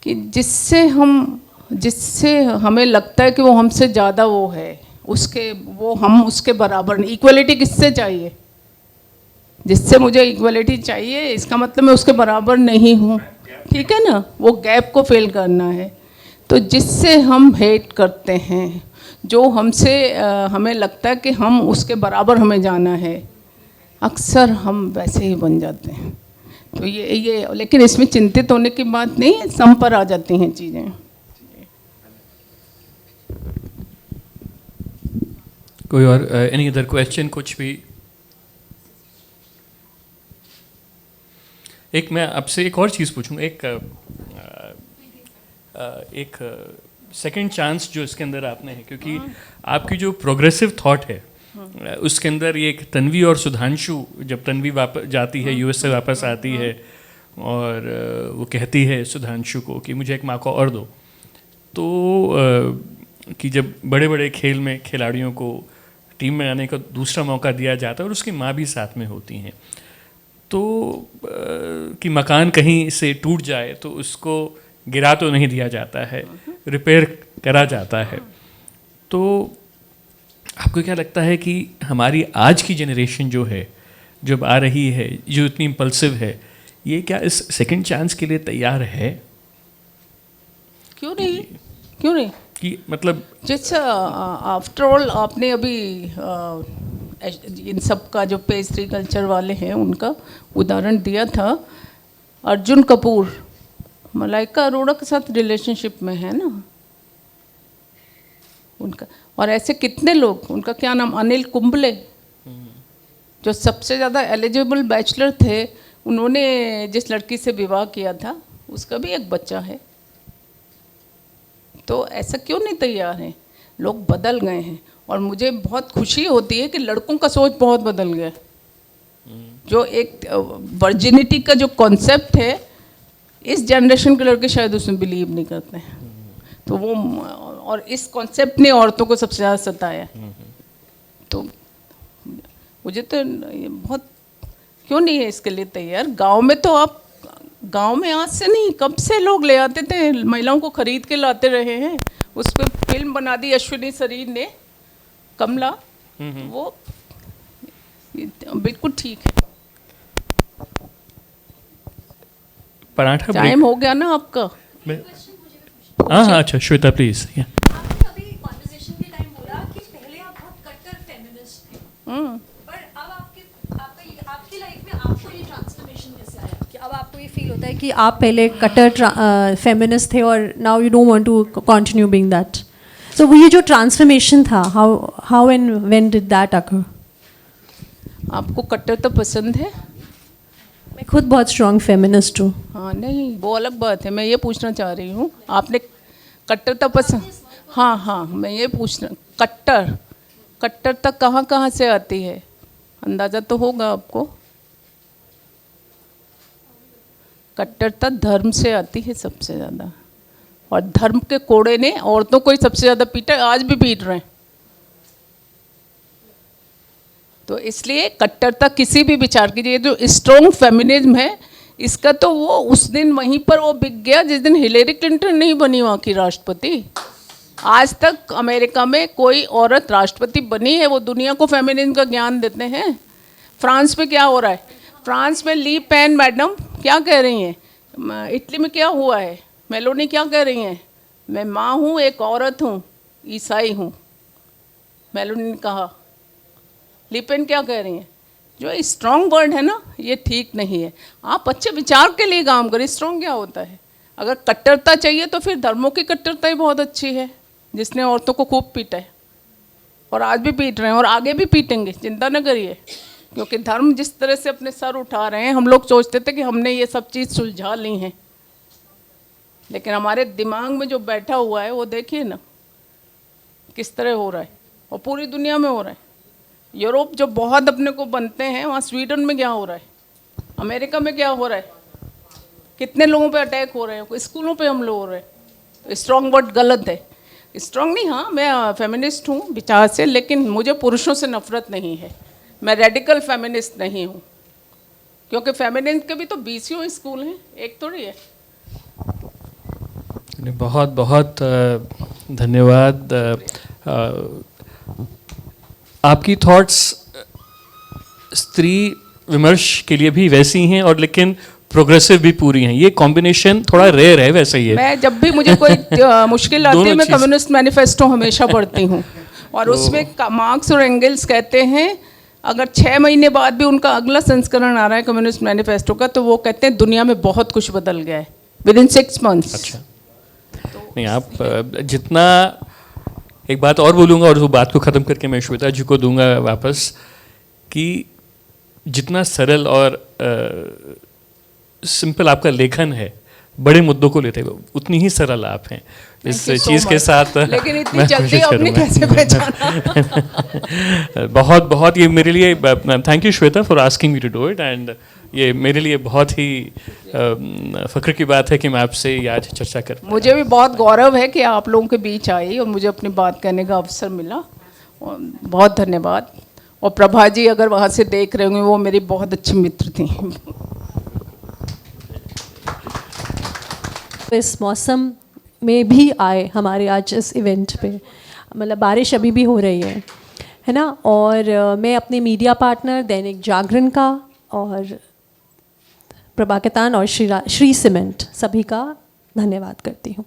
कि जिससे हमें लगता है कि वो हमसे ज़्यादा वो है, हम उसके बराबर नहीं। इक्वलिटी किससे चाहिए? जिससे मुझे इक्वलिटी चाहिए, इसका मतलब मैं उसके बराबर नहीं हूँ, ठीक है ना? वो गैप को फिल करना है। तो जिससे हम हेट करते हैं, जो हमें लगता है कि हम उसके बराबर हमें जाना है, अक्सर हम वैसे ही बन जाते हैं। तो ये लेकिन इसमें चिंतित होने की बात नहीं है, सम पर आ जाती हैं चीज़ें। कोई और एनी अदर क्वेश्चन? कुछ भी? एक मैं आपसे एक और चीज़ पूछूंगा। एक सेकंड चांस जो इसके अंदर आपने है, क्योंकि आपकी जो प्रोग्रेसिव थॉट है उसके अंदर ये एक तन्वी और सुधांशु, जब तन्वी वापस जाती है, यूएस से वापस आती है और वो कहती है सुधांशु को कि मुझे एक मौका और दो, तो कि जब बड़े बड़े खेल में खिलाड़ियों को टीम में आने का दूसरा मौका दिया जाता है और उसकी माँ भी साथ में होती हैं, तो कि मकान कहीं से टूट जाए तो उसको गिरा तो नहीं दिया जाता है, रिपेयर करा जाता है। तो आपको क्या लगता है कि हमारी आज की जनरेशन जो है, जब आ रही है, जो इतनी इम्पल्सिव है, ये क्या इस सेकंड चांस के लिए तैयार है? क्यों नहीं? क्यों नहीं? कि मतलब जैसा आफ्टर ऑल आपने अभी इन सब का जो पेस्ट्री कल्चर वाले हैं उनका उदाहरण दिया था। अर्जुन कपूर मलाइका अरोड़ा के साथ रिलेशनशिप में है ना उनका, और ऐसे कितने लोग, उनका क्या नाम, अनिल कुंबले, जो सबसे ज़्यादा एलिजिबल बैचलर थे, उन्होंने जिस लड़की से विवाह किया था उसका भी एक बच्चा है। तो ऐसा क्यों नहीं तैयार हैं? लोग बदल गए हैं और मुझे बहुत खुशी होती है कि लड़कों का सोच बहुत बदल गया। जो एक वर्जिनिटी का जो कॉन्सेप्ट है, इस जनरेशन के लड़के शायद उसमें बिलीव नहीं करते हैं। तो वो, और इस कॉन्सेप्ट ने औरतों को सबसे ज़्यादा सताया। तो मुझे तो बहुत, क्यों नहीं है इसके लिए तैयार? गांव में तो आप, गांव में आज से नहीं, कब से लोग ले आते थे, महिलाओं को खरीद के लाते रहे हैं। उस पर फिल्म बना दी अश्विनी सरीन ने, कमला, वो बिल्कुल ठीक है। पराठा टाइम हो गया ना आपका? हाँ हाँ, अच्छा श्वेता प्लीज। आपने अभी कॉन्वर्सेशन के टाइम बोला कि पहले आप बहुत कट्टर फेमिनिस्ट थे, पर अब आपकी लाइफ में आपको ये ट्रांसफॉर्मेशन कैसे आया कि अब आपको ये फील होता है कि आप पहले कट्टर फेमिनिस्ट थे और now you don't want to continue being that? So वो ये जो ट्रांसफॉर्मेशन था, how and when did that occur? आपको कट्टर तो पसंद है? मैं खुद बहुत स्ट्रॉन्ग फेमिनिस्ट हूँ। हाँ, नहीं वो अलग बात है। मैं ये पूछना चाह रही हूँ, आपने कट्टरता पसंद? हाँ हाँ, मैं ये पूछना, कट्टरता कहाँ कहाँ से आती है? अंदाज़ा तो होगा आपको। कट्टरता धर्म से आती है सबसे ज़्यादा, और धर्म के कोड़े ने औरतों को ही सबसे ज़्यादा पीटा, आज भी पीट रहे हैं। तो इसलिए कट्टरता किसी भी विचार की, ये जो स्ट्रॉन्ग फेमिनिज्म है, इसका तो वो उस दिन वहीं पर वो बिक गया जिस दिन हिलेरी क्लिंटन नहीं बनी वहाँ की राष्ट्रपति। आज तक अमेरिका में कोई औरत राष्ट्रपति बनी है, वो दुनिया को फेमिनिज्म का ज्ञान देते हैं। फ्रांस में क्या हो रहा है? फ्रांस में ली पेन मैडम क्या कह रही हैं? इटली में क्या हुआ है? मेलोनी क्या कह रही हैं? मैं माँ हूँ, एक औरत हूँ, ईसाई हूँ, मेलोनी ने कहा। लिपेन क्या कह रही हैं? जो स्ट्रॉन्ग वर्ड है ना, ये ठीक नहीं है। आप अच्छे विचार के लिए काम करें, स्ट्रॉन्ग क्या होता है? अगर कट्टरता चाहिए तो फिर धर्मों की कट्टरता ही बहुत अच्छी है, जिसने औरतों को खूब पीटा है और आज भी पीट रहे हैं और आगे भी पीटेंगे, चिंता न करिए। क्योंकि धर्म जिस तरह से अपने सर उठा रहे हैं, हम लोग सोचते थे कि हमने ये सब चीज़ सुलझा ली हैं, लेकिन हमारे दिमाग में जो बैठा हुआ है वो देखिए ना किस तरह हो रहा है, और पूरी दुनिया में हो रहा है। यूरोप जो बहुत अपने को बनते हैं, वहाँ स्वीडन में क्या हो रहा है, अमेरिका में क्या हो रहा है, कितने लोगों पे अटैक हो रहे हैं, स्कूलों पे हमले हो रहे हैं। स्ट्रॉन्ग वर्ड गलत है, स्ट्रॉन्ग नहीं। हाँ, मैं फेमिनिस्ट हूँ विचार से, लेकिन मुझे पुरुषों से नफरत नहीं है। मैं रेडिकल फेमिनिस्ट नहीं हूँ, क्योंकि फेमिनिस्ट के भी तो 20 स्कूल हैं, एक थोड़ी है। बहुत बहुत धन्यवाद। आपकी थॉट्स स्त्री विमर्श के लिए भी वैसी हैं और लेकिन प्रोग्रेसिव भी पूरी हैं। ये कॉम्बिनेशन थोड़ा रेयर है, वैसे ही है। मैं जब भी मुझे कोई मुश्किल आती है, मैं कम्युनिस्ट मैनिफेस्टो हमेशा पढ़ती हूँ, और उसमें मार्क्स और एंगल्स कहते हैं अगर 6 महीने बाद भी उनका अगला संस्करण आ रहा है कम्युनिस्ट मैनिफेस्टो का, तो वो कहते हैं दुनिया में बहुत कुछ बदल गया है विदिन 6 मंथ्स। अच्छा, नहीं आप जितना, एक बात और बोलूँगा और वो बात को ख़त्म करके मैं श्वेता जी को दूंगा वापस, कि जितना सरल और सिंपल आपका लेखन है, बड़े मुद्दों को लेते हुए, उतनी ही सरल आप हैं इस चीज़ के साथ। लेकिन इतनी जल्दी आपने कैसे पहचाना? बहुत बहुत, ये मेरे लिए, thank you Shweta for asking me to do it, and ये मेरे लिए बहुत ही फ़ख्र की बात है कि मैं आपसे आज चर्चा कर। मुझे भी बहुत गौरव है कि आप लोगों के बीच आई और मुझे अपनी बात कहने का अवसर मिला, बहुत धन्यवाद। और प्रभा जी अगर वहाँ से देख रहे होंगे, वो मेरी बहुत अच्छी मित्र थी। इस मौसम में भी आए हमारे आज इस इवेंट पे, मतलब बारिश अभी भी हो रही है ना। और मैं अपने मीडिया पार्टनर दैनिक जागरण का और प्रभाकेतान और श्री सीमेंट सभी का धन्यवाद करती हूँ।